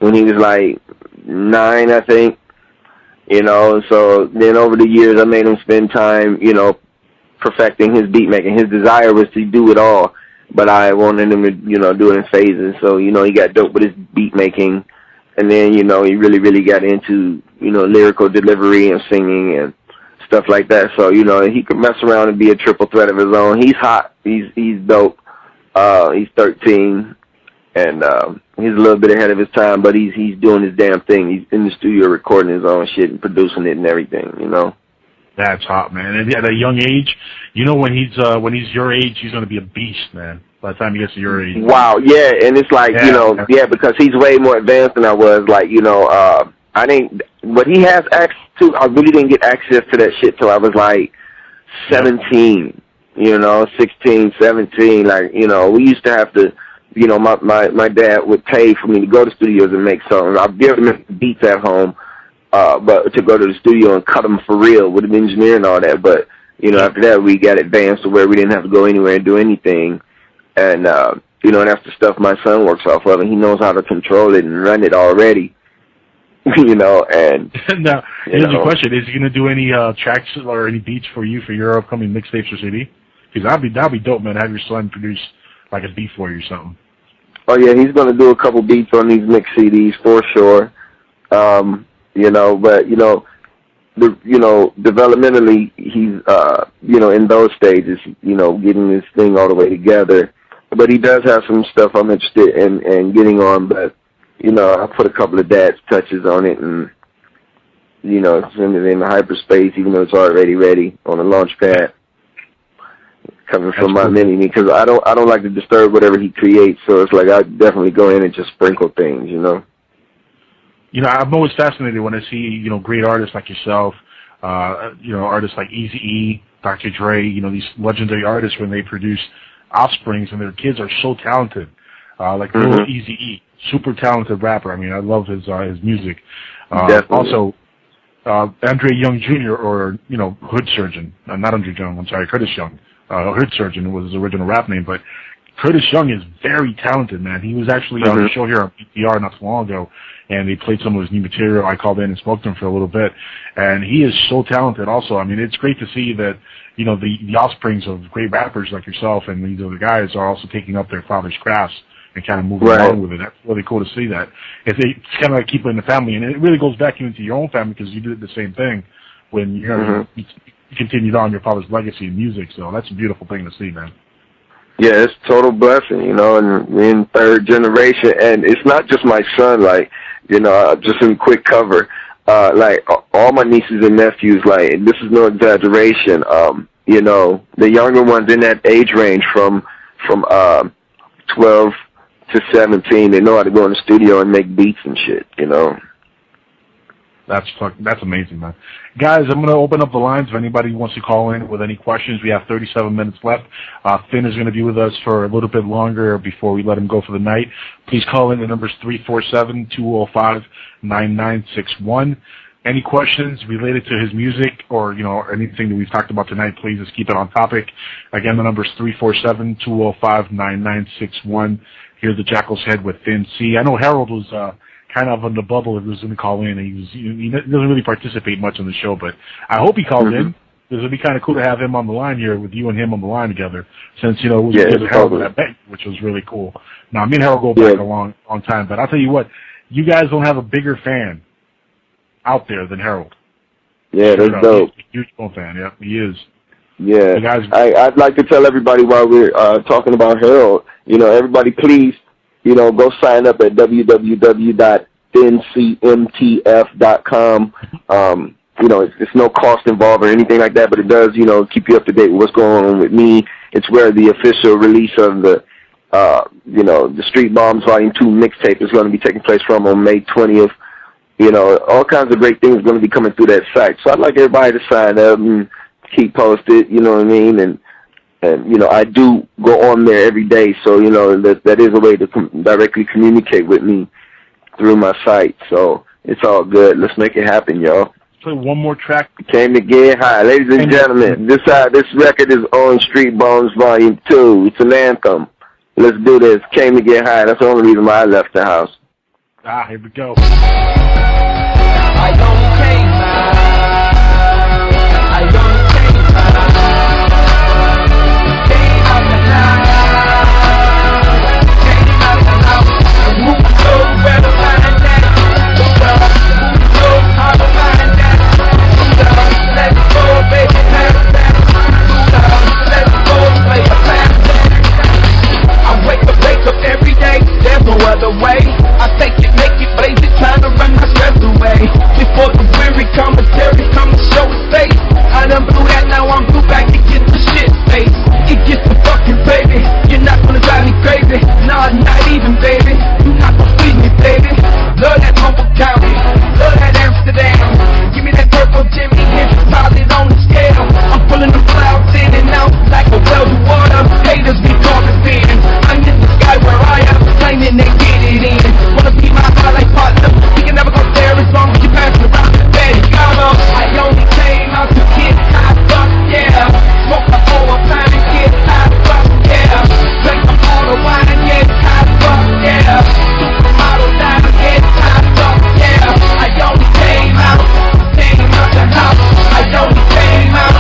Speaker 2: when he was, like, 9, I think. You know, so then over the years I made him spend time, you know, perfecting his beat making. His desire was to do it all, but I wanted him to, you know, do it in phases. So, you know, he got dope with his beat making, and then, you know, he really got into, you know, lyrical delivery and singing and stuff like that. So, you know, he could mess around and be a triple threat of his own. He's hot. He's dope. He's 13, and he's a little bit ahead of his time, but he's doing his damn thing. He's in the studio recording his own shit and producing it and everything, you know.
Speaker 1: That's hot, man. And at a young age, you know, when he's your age, he's going to be a beast, man. By the time he gets to your age.
Speaker 2: Wow, yeah, and it's like, you know, because he's way more advanced than I was. Like, you know, I didn't, what he has access to, I really didn't get access to that shit till I was like 17, you know, 16, 17. Like, you know, we used to have to, you know, my dad would pay for me to go to studios and make songs. I'd be able to make beats at home, but to go to the studio and cut them for real with an engineer and all that. But, you know, after that, we got advanced to where we didn't have to go anywhere and do anything. And, you know, that's the stuff my son works off of, and he knows how to control it and run it already, you know. And
Speaker 1: now, here's the question. Is he going to do any tracks or any beats for you for your upcoming mixtapes or CD? Because that'd be dope, man, have your son produce, like, a beat for you or something.
Speaker 2: Oh, yeah, he's going to do a couple beats on these mix CDs for sure. You know, but, you know, developmentally, he's, you know, in those stages, you know, getting this thing all the way together. But he does have some stuff I'm interested in getting on, but, you know, I put a couple of dad's touches on it and, you know, send it in hyperspace, even though it's already ready on the launch pad. Coming from my mini-me, because I don't like to disturb whatever he creates, so it's like I definitely go in and just sprinkle things, you know.
Speaker 1: You know, I'm always fascinated when I see, you know, great artists like yourself, you know, artists like Eazy-E, Dr. Dre, you know, these legendary artists when they produce offsprings and their kids are so talented. Like Eazy-E, super talented rapper. I mean, I love his music. Also, Andre Young Jr. or, you know, Hood Surgeon. Not Andre Young, I'm sorry, Curtis Young. Hood Surgeon was his original rap name, but Curtis Young is very talented, man. He was actually on the show here on PTR not too long ago, and they played some of his new material. I called in and spoke to him for a little bit, and he is so talented also. I mean, it's great to see that, you know, the offsprings of great rappers like yourself and these other guys are also taking up their father's crafts and kind of moving along with it. That's really cool to see that. It's kind of like keep it in the family, and it really goes back into your own family because you did the same thing when you know, you continued on your father's legacy in music. So that's a beautiful thing to see, man.
Speaker 2: Yeah, it's a total blessing, you know, and we're in third generation, and it's not just my son, like, you know, just in quick cover, like, all my nieces and nephews, like, this is no exaggeration, you know, the younger ones in that age range from 12 to 17, they know how to go in the studio and make beats and shit, you know.
Speaker 1: That's amazing, man. Guys, I'm going to open up the lines if anybody wants to call in with any questions. We have 37 minutes left. Finn is going to be with us for a little bit longer before we let him go for the night. Please call in. The number is 347-205-9961. Any questions related to his music or, you know, anything that we've talked about tonight, please just keep it on topic. Again, the number is 347-205-9961. Here's the Jackal's Head with Finn C. I know Harold was kind of on the bubble if he was going to call in. He doesn't really participate much on the show, but I hope he calls in. Because it would be kind of cool to have him on the line here with you and him on the line together, since, you know, it was Harold that bet, which was really cool. Now, me and Harold go back a long time, but I'll tell you what, you guys don't have a bigger fan out there than Harold.
Speaker 2: Yeah, that's dope.
Speaker 1: He's a huge Bone fan, yeah, he is.
Speaker 2: Yeah, I'd like to tell everybody while we're talking about Harold, you know, everybody please, you know, go sign up at www.outbreak, thincmtf.com. You know, it's no cost involved or anything like that, but it does, you know, keep you up to date with what's going on with me. It's where the official release of the, you know, the Street Bombs Volume 2 mixtape is going to be taking place from on May 20th. You know, all kinds of great things are going to be coming through that site. So I'd like everybody to sign up and keep posted, you know what I mean? And you know, I do go on there every day, so, you know, that is a way to directly communicate with me through my site. So it's all good. Let's make it happen, y'all.
Speaker 1: Play one more track.
Speaker 2: Came to get high. Ladies and gentlemen, this record is on Street Bones Volume 2. It's an anthem. Let's do this. Came to get high. That's the only reason why I left the house.
Speaker 1: Here we go.
Speaker 4: I don't came out. I don't came out. Came out the house. Came out the house. Who knows where to find that? Who knows how to find that? Who knows? Let's go, baby, pass that. Who knows? Let's go, play a pass that. I wake up every day. There's no other way. I take it, make it, blaze it, trying to run my stress away. Before the weary commentary come to show its face. I done blew that, now I'm blue back to get the shit face. It gets the fucking baby. You're not gonna drive me crazy. Nah, not even, baby. You not gonna squeeze me, baby. Love that Humboldt County. Love that Amsterdam. Give me that purple Jimmy and solid on the scale. I'm pulling the clouds in and out like a well of water. Haters be calling thin. I'm in the sky where I am. Claiming they get it in. Wanna be my highlight partner. We can never go there as long as you pass it around the bed. I only came out to get high, fuck yeah. Smoke a whole pound and get high, fuck yeah. Drink some all the wine and get high, fuck yeah. Supermodel down and get high, fuck yeah. I only came out the house. I only came out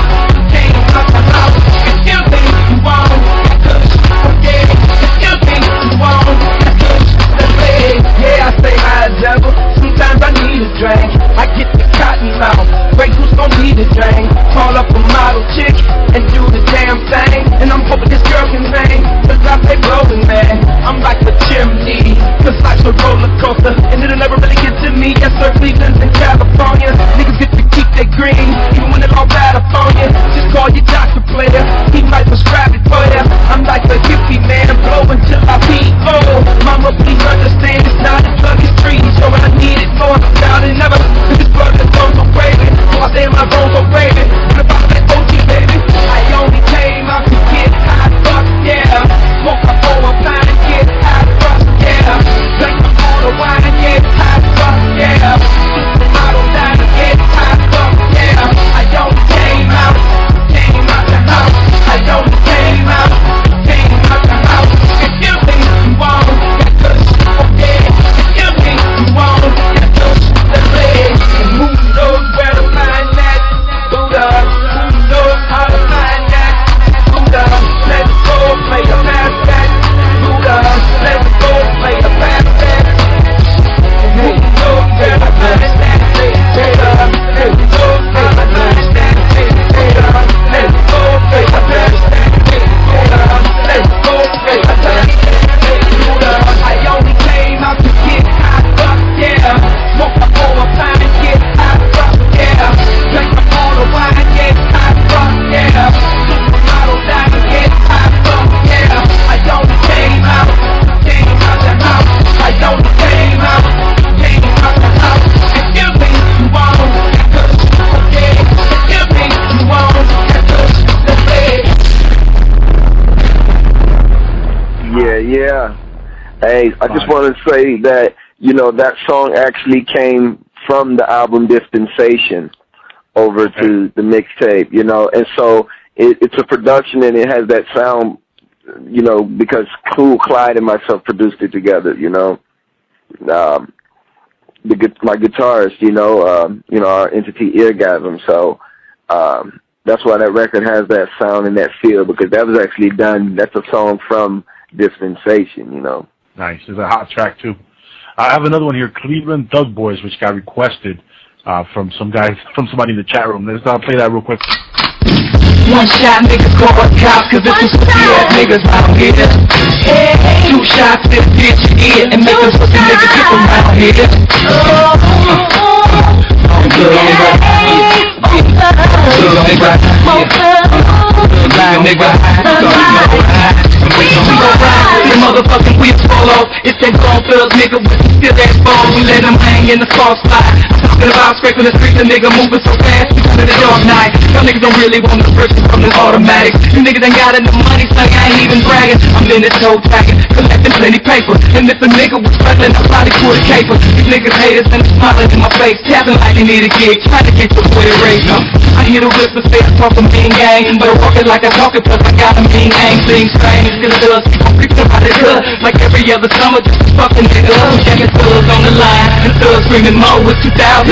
Speaker 4: the house. And still think you want that kush, forget it. And still think you want that kush, that's it. Yeah, I stay high as ever. Sometimes I need a drink. I get the cotton mouth. Break who's gon' need a drink. Call up a model chick and do the damn thing. And I'm hoping this girl can sing, cause I play rolling, man. I'm like a chimney, cause life's a roller coaster, and it'll never really get to me. Yes, sir, Cleveland's in California. Niggas get to keep their green, even when it all bad up on you. Just call your doctor, player. He might prescribe it for ya. I'm like a hippie, man. Blow until I pee. Oh, mama, please understand it's not a drug, it's trees. So I need it more now than ever. This blood that don't go crazy. So I stay in my zone so crazy. What about that OG, baby? I only came out to get high, fuck yeah. Smoke a whole pound and get high, fuck yeah. Drink all the wine and get high, fuck yeah. Supermodel down and get high, fuck yeah. I only came out the house. I only came out the house. And still think you want that kush, okay. And still think you want that kush, that's it. And who knows where to find that? Who knows how to find that? Who knows? Let's go play a pass back. Who knows? Let's go play a pass back. And who knows where to find that? Who knows how to find that? Let's go play a pass back. Let's go play a pass back. I only came out to get high, fuck yeah. Smoke a whole pound and get high, fuck yeah. Drink all the wine and get high, fuck yeah. Supermodel down and get high, fuck yeah. I only came out the house. I only came out the house. And still think you want that kush, okay. And still think you want that kush, that's it.
Speaker 2: Yeah. Hey, I just want to say that, you know, that song actually came from the album Dispensation over to the mixtape, you know, and so it's a production and it has that sound, you know, because Cool Clyde and myself produced it together, you know. My guitarist, you know, our entity Eargasm, so that's why that record has that sound and that feel, because that was actually done, that's a song from Dispensation, you know.
Speaker 1: Nice. It's a hot track, too. I have another one here, Cleveland Thug Boys, which got requested from somebody in the chat room. Let's play that real quick.
Speaker 4: One shot niggas call the cops, cause it's some pussy ass niggas out here. Two shots to the bitch ear, and make them pussy niggas get around here. Motherfucking wheels fall off. It's that grown thugs nigga with some still ass balls. We let them hang in the soft spot. I'm talking about scraping the streets, a nigga moving so fast. We come in the dark night. Y'all niggas don't really want the person from the automatic. You niggas ain't got enough money, so I ain't even bragging. I'm in this toe tagging, collecting plenty paper. And if a nigga was struggling, I probably pull a caper. These niggas haters and they smiling in my face, tapping like they need a gig, trying to get the boy raised. I hear the whispers say I talk a mean gang, but I walk it like I talk it, plus I got a mean aim. Things strange, still does. People creeping about it good, like every other summer, just a fucking nigga. Jacking thugs on the line, and thugs screaming more with 2006.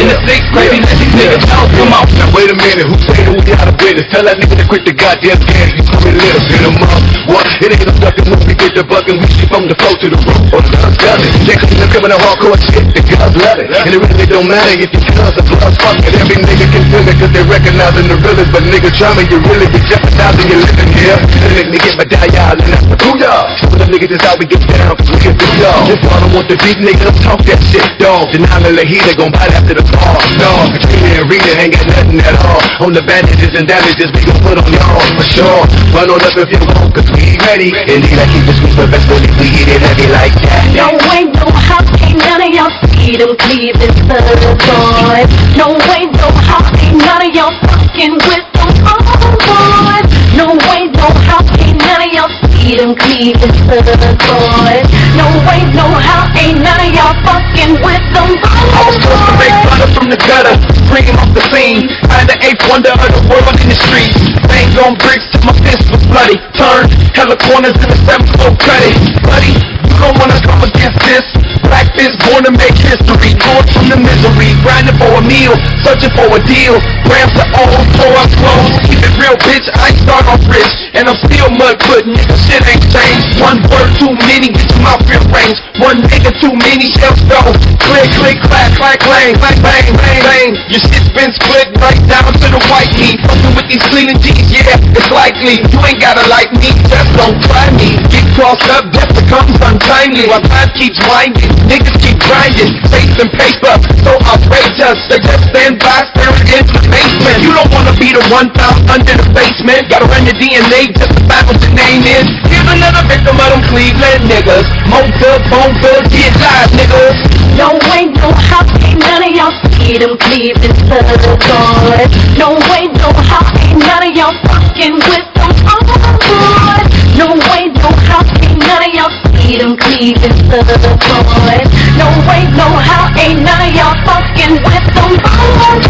Speaker 4: Crazy, let these niggas know, come on.
Speaker 5: Now wait a minute, who say that we out of business? Tell that nigga to quit the goddamn gas, you come and let us hit him up. What? It ain't a fucking movie, get the buck and we shit from the floor to the roof. On the guns got it, they coming to hardcore shit, the guns love it. And it really don't matter if you cuz the blood's fucking. Every nigga can feel it cause they recognizing the realest. But nigga try me, you really be jeopardizing your living here. And let me get my die-out and that's the booyah. Show the niggas that's how we get down, cause we can do y'all. If I don't want the beat, nigga, don't talk that shit, dog. Denial of heat, they gon' bite after the bar. Dog, Katrina and Rita ain't got nothing at all. On the bandages and damages, we gon' put on y'all, for sure. Run on up if you want, cause we ain't ready. Indeed, I keep the sweet, but best believe we eat it heavy like that.
Speaker 6: No way, no how, ain't none of y'all see them Cleveland boys. No way, no how, ain't none of y'all fucking with them boys. No way, no how, ain't none of y'all see them Cleveland boys. No way, no how, ain't none of y'all fucking with them boys.
Speaker 4: I was supposed to make butter from the gutter, bring him off the scene. I'm the eighth wonder of the world in the streets. Bangs on bricks till my fist was bloody. Turn hella corners in the 7-4 credit. Buddy, you don't wanna come against this. Black fist born to make history. Born from the misery, grinding for a meal, searching for a deal. Grams to old, pour up clothes. Keep it real, bitch, I ain't start off rich. And I'm still mud pudding, nigga, shit ain't changed. One word too many, get to my real range. One nigga too many, shells go. Click, click, clack, clack, clang, bang, bang, bang, bang. Your shit's been split right down to the white meat. Fucking with these cleaning G's, yeah, it's likely. You ain't gotta like me, just don't try me. Get crossed up, death becomes untimely. While time keeps winding, niggas keep grinding. Face and paper, so outrageous. They just stand by, staring into the basement. You don't wanna be the one found under the basement. Gotta run your DNA just to find what your name is. Here's another victim of them Cleveland niggas. Mo good, bone good, get live, niggas.
Speaker 6: No way, no how, ain't none of y'all see them Cleveland boys. No way, no how, ain't none of y'all fucking with them boys. No way, no how, ain't none of y'all see them Cleveland boys. No way, no how, ain't none of y'all fucking with them boys.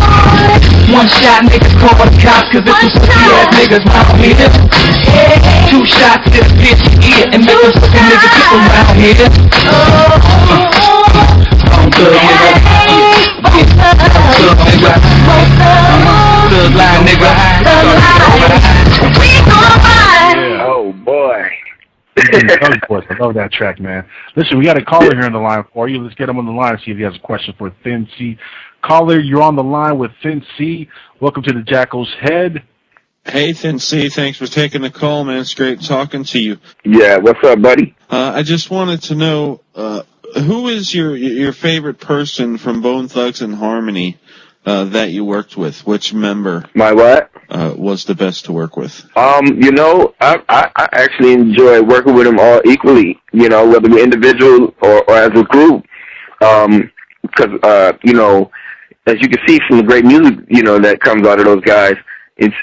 Speaker 4: One shot niggas call the cops, cause it's some pussy ass niggas out here. Two shots to the bitch ear, and make them pussy niggas get around here. Thug line nigga.
Speaker 2: Oh boy.
Speaker 1: I love that track, man. Listen, we got a caller here on the line for you. Let's get him on the line and see if he has a question for Thin C. Caller, you're on the line with Thin C. Welcome to the Jackal's Head.
Speaker 7: Hey, Thin C, thanks for taking the call, man. It's great talking to you.
Speaker 2: Yeah, what's up, buddy?
Speaker 7: I just wanted to know, who is your favorite person from Bone Thugs and Harmony that you worked with? Which member?
Speaker 2: My what?
Speaker 7: Was the best to work with?
Speaker 2: You know, I actually enjoy working with them all equally, you know, whether we're individual or as a group. Because, you know, as you can see from the great music, you know, that comes out of those guys, it's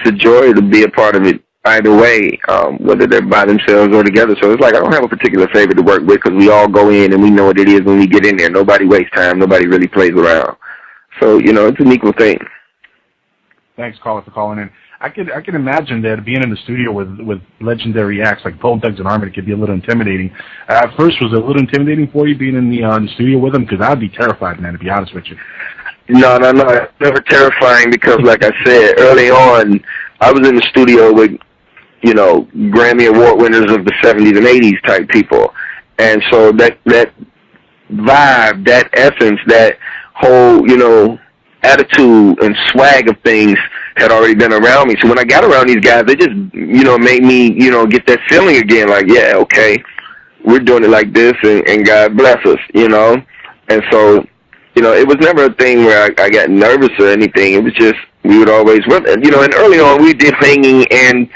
Speaker 2: a joy to be a part of it either way, whether they're by themselves or together. So it's like I don't have a particular favorite to work with because we all go in and we know what it is when we get in there. Nobody wastes time. Nobody really plays around. So, you know, it's an equal thing.
Speaker 1: Thanks, caller, for calling in. I can imagine that being in the studio with legendary acts like Bone Thugs and Harmony could be a little intimidating. At first, was it a little intimidating for you being in the studio with them? Because I'd be terrified, man, to be honest with you.
Speaker 2: No. It's never terrifying because, like I said, early on, I was in the studio with, you know, Grammy Award winners of the 70s and 80s type people. And so that vibe, that essence, that whole, you know, attitude and swag of things had already been around me. So when I got around these guys, they just, you know, made me, you know, get that feeling again, like, yeah, okay, we're doing it like this, and God bless us, you know. And so, you know, it was never a thing where I got nervous or anything. It was just, we would always, you know, and early on we did singing and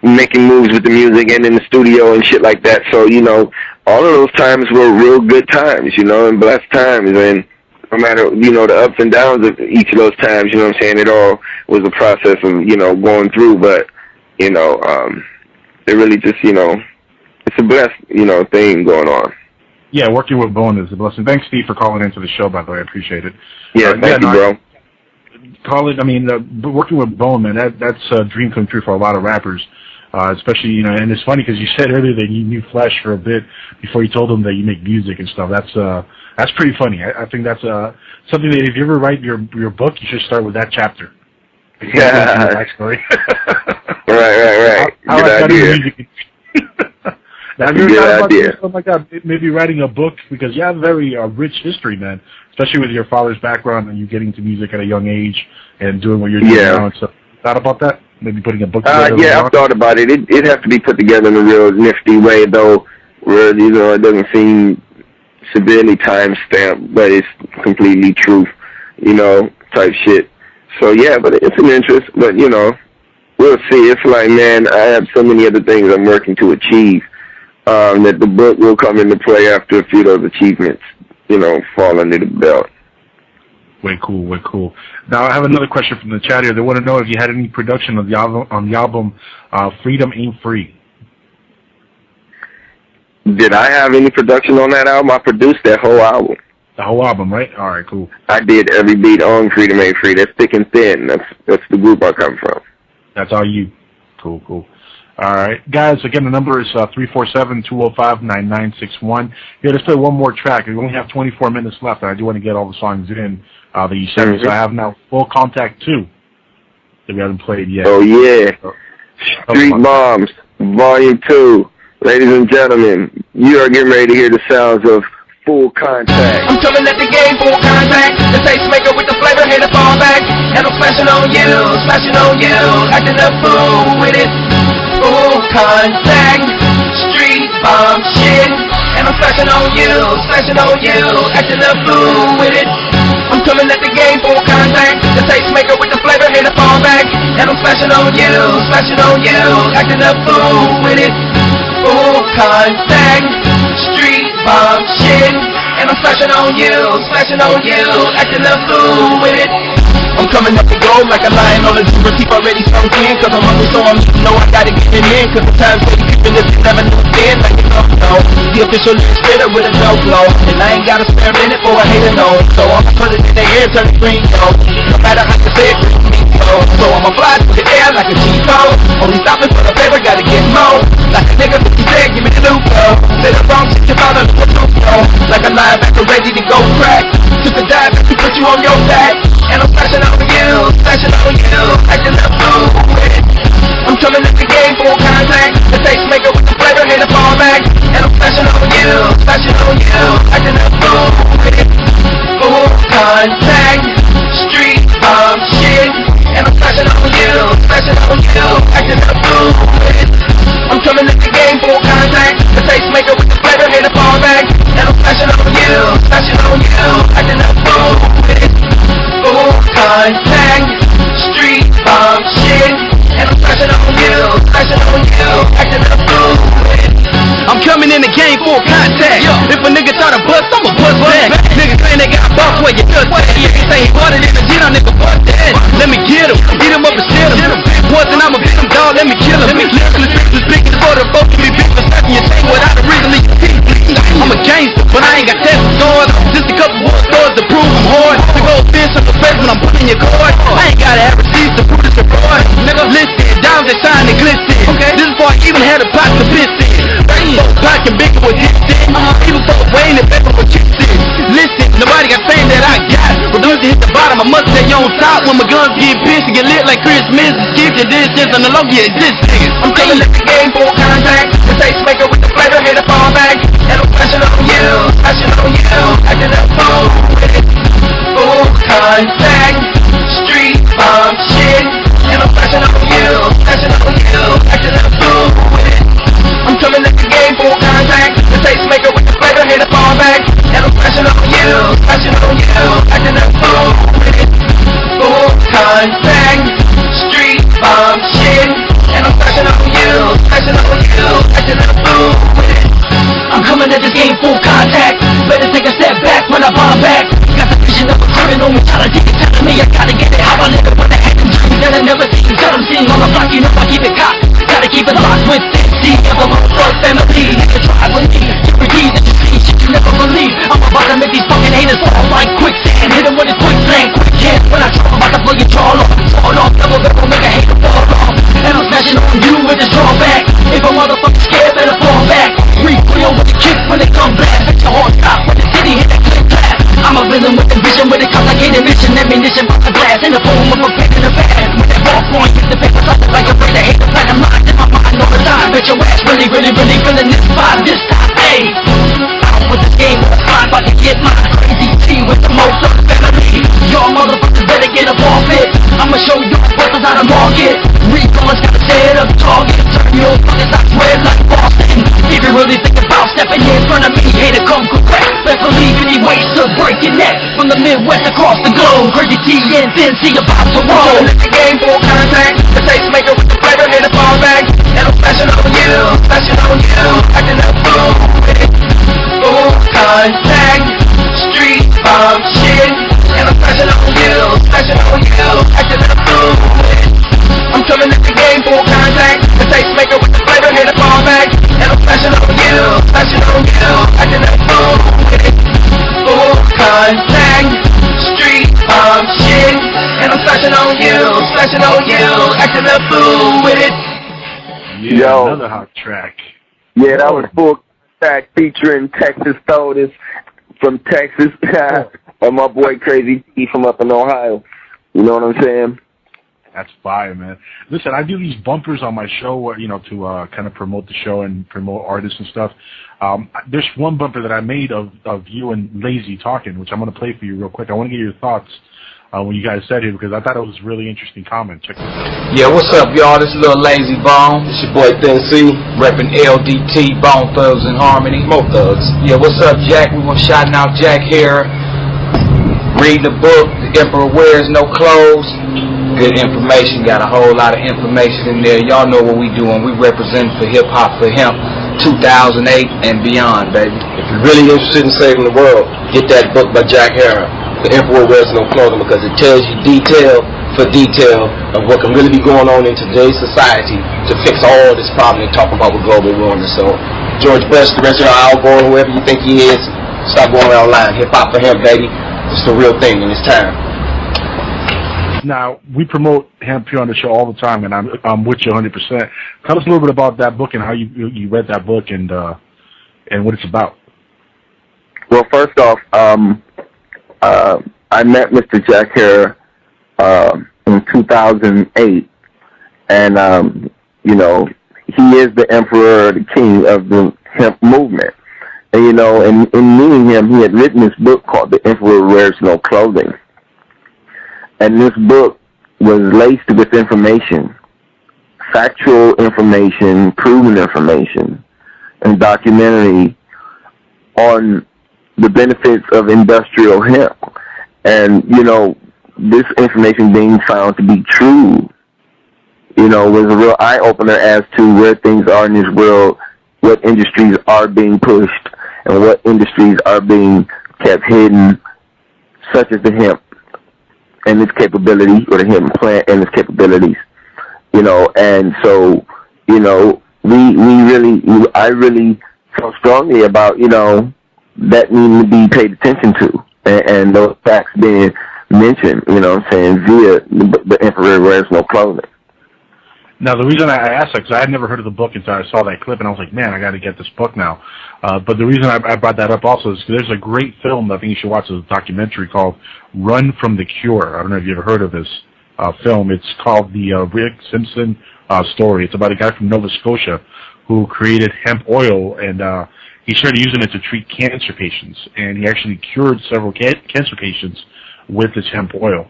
Speaker 2: making moves with the music and in the studio and shit like that. So, you know, all of those times were real good times, you know, and blessed times. And no matter, you know, the ups and downs of each of those times, you know what I'm saying, it all was a process of, you know, going through. But, you know, it really just, you know, it's a blessed, you know, thing going on.
Speaker 1: Yeah, working with Bone is a blessing. Thanks, Steve, for calling into the show, by the way. I appreciate it.
Speaker 2: Yeah, thank you, bro.
Speaker 1: Working with Bone, man, that's a dream come true for a lot of rappers. Especially, you know, and it's funny because you said earlier that you knew Flash for a bit before you told him that you make music and stuff. That's pretty funny. I think that's something that if you ever write your book, you should start with that chapter.
Speaker 2: Yeah.
Speaker 1: Backstory.
Speaker 2: Right. Good idea.
Speaker 1: Now, have you ever thought about something like that? Maybe writing a book, because you have a very rich history, man, especially with your father's background and you getting into music at a young age and doing what you're doing now and stuff. Thought about that? Maybe putting a book together?
Speaker 2: Yeah, I've thought about it. It'd have to be put together in a real nifty way, though, where, you know, it doesn't seem severely time-stamped, but it's completely truth, you know, type shit. So, yeah, but it's an interest, but, you know, we'll see. It's like, man, I have so many other things I'm working to achieve that the book will come into play after a few of those achievements, you know, fall under the belt.
Speaker 1: Way cool. Now, I have another question from the chat here. They want to know if you had any production of the album Freedom Ain't Free.
Speaker 2: Did I have any production on that album? I produced that whole album.
Speaker 1: The whole album, right? All right, cool.
Speaker 2: I did every beat on Freedom Ain't Free. That's Thick and Thin. That's the group I come from.
Speaker 1: That's all you. Cool. All right. Guys, again, the number is 347-205-9961. Yeah, let's play one more track. We only have 24 minutes left, and I do want to get all the songs in that you sent me. So I have now Full Contact 2 that we haven't played yet.
Speaker 2: Oh, yeah. Street Bombs, Volume 2. Ladies and gentlemen, you are getting ready to hear the sounds of Full Contact.
Speaker 4: I'm coming at the game, full contact. The taste maker with the flavor, here to fall back. And I'm smashing on you, acting a fool with it. Full contact, street bomb shit. And I'm smashing on you, acting a fool with it. I'm coming at the game, full contact. The taste maker with the flavor, here to fall back. And I'm smashing on you, acting a fool with it. Full contact, street bomb shit. And I'm smashing on you, acting a fool with it. I'm coming up the gold like a lion on a zebra, teeth already sunk in. Cause I'm hungry, so I'm know I gotta get it in. Cause the time's way creeping if you never knew then. Like you don't know, the official spitter with a no flow. And I ain't got a spare minute for a hater, no. So I'ma put it in the air, turn it green, yo. No matter how you say it, me so I'ma fly through the air like a G-Fo. Only stopping for the paper, gotta get more. Like a nigga 50 said, give me the loop, yo. Say the wrong shit, you found out the truth, yo. Like a linebacker ready to go crack. Took a dive, to put you on your back. And I'm smashing on you, acting a fool with it. I'm coming at the game, full contact. The taste maker with the flavor, here to fall back. And I'm smashing on you, acting a fool with it. Full contact, street bomb shit. And I'm smashing on you, acting a fool with it. I'm coming at the game, full contact. The taste maker with the flavor, here to fall back. And I'm smashing on you, acting a fool with it. Full contact, street bomb shit. And I'm smashing on you, acting a fool with it. I'm coming in the game, full contact. If a nigga try to bust, I'ma bust back. Niggas saying they got buff where you just at. You ain't say he wanted it, but you don't nigga fuck that. Let me get him, eat him up and shit him. Once and I'ma beat him, dog, let me kill him. Listen to the speakers for the folks to be big for sucking your thing without a reason to compete. I'm a gangster, but I ain't got tests scores. Just a couple more stores to prove I'm hard. To go fist in the face when I'm putting your card. I ain't gotta have receipts to prove it's a fraud. Nigga, listen, diamonds that shine and glisten. Okay, this is before I even had a pot to piss in. Packing bigger with this thing. Even folks weighing it better with chips in. Listen, nobody got fame that I got. But once you hit the bottom, I must stay on top. When my guns get pissed and get lit like Christmas. Skip your distance and the low get this niggas. I'm coming at the game, full contact. The taste maker with the flavor, here to fall back. And I'm smashing on you, acting a fool with it. Full contact, street bomb shit.
Speaker 3: rock, you know I keep it cocked. Gotta keep it locked with Dixie of the Mothership family. Never try with me, security that you see, shit you never believe. I'm about to make these fucking haters fall like quicksand. Hit them with a quick slam, quick hand. When I drop, I'm about to blow your jaw off. Fall off, double barrel, make a hater fall off. And I'm smashing on you with this drawback. If a motherfucker scared, better fall back. Recoil with the kick when they come back. Make your heart stop when the city hit that click clap. I'm a villain with a vision, with a complicated mission. Ammunition by the glass in the form of a pen in the bag. With that ballpoint, hit the paper something like a brain that hate the platinum lines in my mind all the time. Bet your ass really, really, really feeling this vibe this time. Hey, I don't put this game on the spine, about to get mine. Crazy T with the most of the family. Y'all motherfuckers better get up off it. I'ma show you brothers how to market. Recoilers gotta set up target. Turn your fucking socks red like Boston. If you really think about stepping in front of me, hater come correct. Best believe any ways to break your neck. From the Midwest across the globe, Crazy T and Bizzy about to roll.
Speaker 4: Let the game full contact. The taste maker with the flavor in the fall back. And I'm flashing on you, acting up fool with it. Full contact, street bomb shit. And I'm flashing on you, acting up fool with it. I'm coming at the game full contact. The taste maker with the flavor in the fall back. And I'm flashing on you, acting up fool with it. Full contact, street bomb shit. And I'm flashing on you, acting a fool with it.
Speaker 1: Yeah,
Speaker 2: Yo.
Speaker 1: another hot track.
Speaker 2: Yeah, that was full track featuring Texas Totus from Texas. And my boy Crazy T from up in Ohio. You know what I'm saying?
Speaker 1: That's fire, man. Listen, I do these bumpers on my show, where, you know, to kind of promote the show and promote artists and stuff. There's one bumper that I made of you and Layzie talking, which I'm going to play for you real quick. I want to get your thoughts when you guys said it, because I thought it was a really interesting comment. Check this out.
Speaker 8: Yeah, what's up, y'all? This is little Layzie Bone. It's your boy Thin C, repping LDT, Bone Thugs in Harmony. Mo Thugs. Yeah, what's up, Jack? We want shouting out Jack here. Reading the book, The Emperor Wears No Clothes. Good information, got a whole lot of information in there. Y'all know what we doing. We represent for hip-hop for hemp 2008 and beyond, baby.
Speaker 9: If you're really interested in saving the world, get that book by Jack Harrah, The Emperor Wears No Clothing, because it tells you detail for detail of what can really be going on in today's society to fix all this problem they're talking about with global warming. So, George Bush, the rest of our Alborn, whoever you think he is, stop going around lying. Hip-hop for hemp, baby. It's the real thing in this time.
Speaker 1: Now, we promote hemp here on the show all the time, and I'm with you 100%. Tell us a little bit about that book and how you read that book and what it's about.
Speaker 2: Well, first off, I met Mr. Jack Harrah in 2008, and you know, he is the emperor, the king of the hemp movement. And you know, in meeting him, he had written this book called The Emperor Wears No Clothing. And this book was laced with information, factual information, proven information, and documentary on the benefits of industrial hemp. And, you know, this information being found to be true, you know, was a real eye-opener as to where things are in this world, what industries are being pushed, and what industries are being kept hidden, such as the hemp and its capability, or the hemp plant and its capabilities, you know. And so, you know, I really felt strongly about, you know, that needing to be paid attention to, and those facts being mentioned, you know what I'm saying, via The Emperor Wears No Clothing.
Speaker 1: Now, the reason I asked that, because I had never heard of the book until I saw that clip, and I was like, man, I got to get this book now. But the reason I brought that up also is because there's a great film that I think you should watch. It's a documentary called Run from the Cure. I don't know if you've ever heard of this film. It's called the Rick Simpson story. It's about a guy from Nova Scotia who created hemp oil, and he started using it to treat cancer patients. And he actually cured several cancer patients with this hemp oil.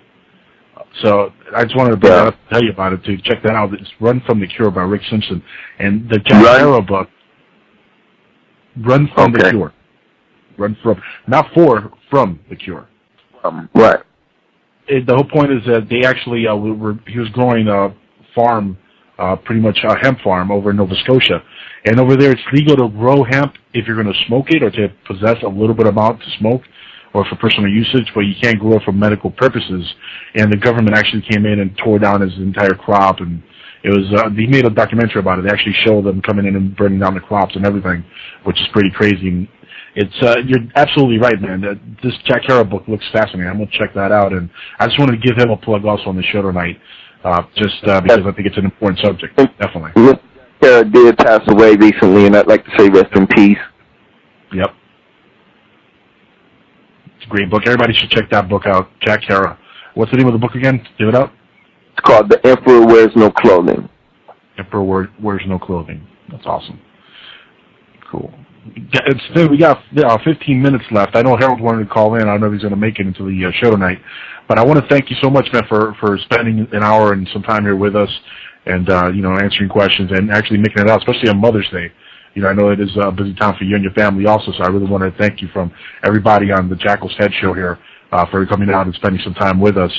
Speaker 1: So I just wanted to bring that up to tell you about it, to check that out. It's Run from the Cure by Rick Simpson. And the Jack Harrah book, Run from the Cure. Run from, not for, from the cure.
Speaker 2: Right.
Speaker 1: The whole point is that they actually, he was growing a farm, pretty much a hemp farm over in Nova Scotia. And over there it's legal to grow hemp if you're going to smoke it or to possess a little bit amount to smoke, or for personal usage, but you can't grow it for medical purposes. And the government actually came in and tore down his entire crop and It was he made a documentary about it. They actually show them coming in and burning down the crops and everything, which is pretty crazy. And it's you're absolutely right, man. This Jack Harrow book looks fascinating. I'm gonna check that out, and I just wanted to give him a plug also on the show tonight, just because I think it's an important subject. Definitely.
Speaker 2: Harrow did pass away recently, and I'd like to say rest in peace.
Speaker 1: Yep. It's a great book. Everybody should check that book out. Jack Harrow. What's the name of the book again? Give it up.
Speaker 2: It's called The Emperor Wears No Clothing.
Speaker 1: Emperor Wears No Clothing. That's awesome. Cool. We got 15 minutes left. I know Harold wanted to call in. I don't know if he's going to make it into the show tonight. But I want to thank you so much, man, for spending an hour and some time here with us and, answering questions and actually making it out, especially on Mother's Day. I know it is a busy time for you and your family also, so I really want to thank you from everybody on the Jackal's Head Show here for coming out and spending some time with us.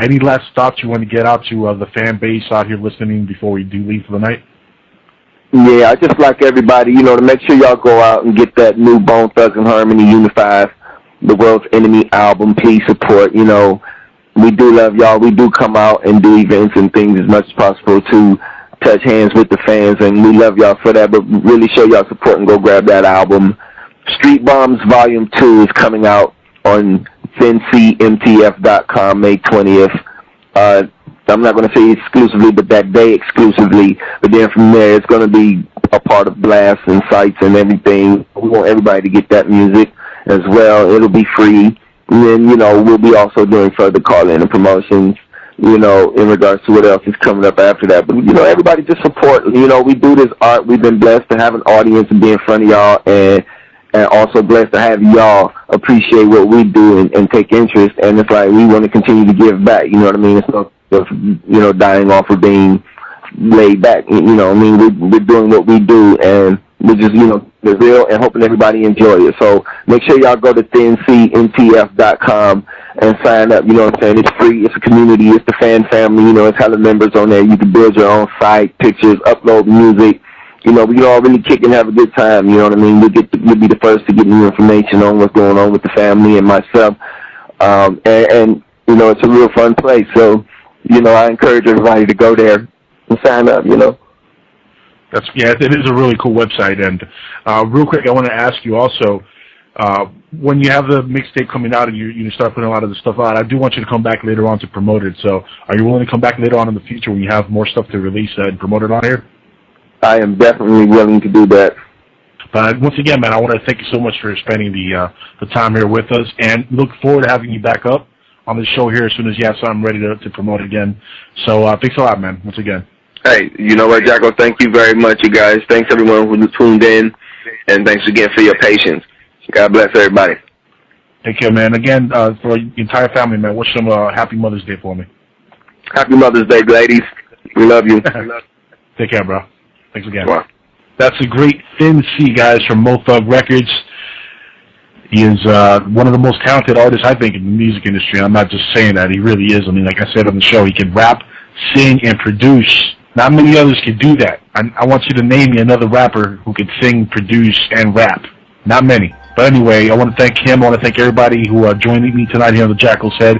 Speaker 1: Any last thoughts you want to get out to the fan base out here listening before we do leave for the night?
Speaker 2: Yeah, I just like everybody, to make sure y'all go out and get that new Bone Thugs and Harmony Unifies the World's Enemy album. Please support. We do love y'all. We do come out and do events and things as much as possible to touch hands with the fans, and we love y'all for that, but really show y'all support and go grab that album. Street Bombs Volume 2 is coming out on thincmtf.com May 20th. I'm not going to say exclusively, but that day exclusively. But then from there, it's going to be a part of blasts and sites and everything. We want everybody to get that music as well. It'll be free. And then, we'll be also doing further call-in and promotions, in regards to what else is coming up after that. But, everybody just support. We do this art. We've been blessed to have an audience and be in front of y'all, and also blessed to have y'all appreciate what we do and take interest. And it's like we want to continue to give back. You know what I mean? It's not just, dying off or being laid back. We're doing what we do, and we're just, we're real and hoping everybody enjoy it. So make sure y'all go to thincmtf.com and sign up. You know what I'm saying? It's free. It's a community. It's the fan family. It's hella members on there. You can build your own site, pictures, upload music. We can all really kick and have a good time. You know what I mean? We'll be the first to get new information on what's going on with the family and myself. And it's a real fun place. So, I encourage everybody to go there and sign up,
Speaker 1: It is a really cool website. And real quick, I want to ask you also, when you have the mixtape coming out and you start putting a lot of the stuff out, I do want you to come back later on to promote it. So are you willing to come back later on in the future when you have more stuff to release and promote it on here?
Speaker 2: I am definitely willing to do that.
Speaker 1: But once again, man, I want to thank you so much for spending the time here with us, and look forward to having you back up on the show here as soon as you have something ready to promote again. So thanks a lot, man, once again.
Speaker 2: Hey, you know what, Jacko? Thank you very much, you guys. Thanks, everyone who tuned in, and thanks again for your patience. God bless everybody.
Speaker 1: Take care, man. Again, for the entire family, man, wish them a happy Mother's Day for me.
Speaker 2: Happy Mother's Day, ladies. We love you.
Speaker 1: Take care, bro. Thanks again.
Speaker 2: Wow.
Speaker 1: That's a great Thin C, guys, from Mo Thug Records. He is one of the most talented artists, I think, in the music industry. I'm not just saying that. He really is. I mean, like I said on the show, he can rap, sing, and produce. Not many others can do that. I want you to name me another rapper who can sing, produce, and rap. Not many. But anyway, I want to thank him. I want to thank everybody who joined me tonight here on the Jackal's Head.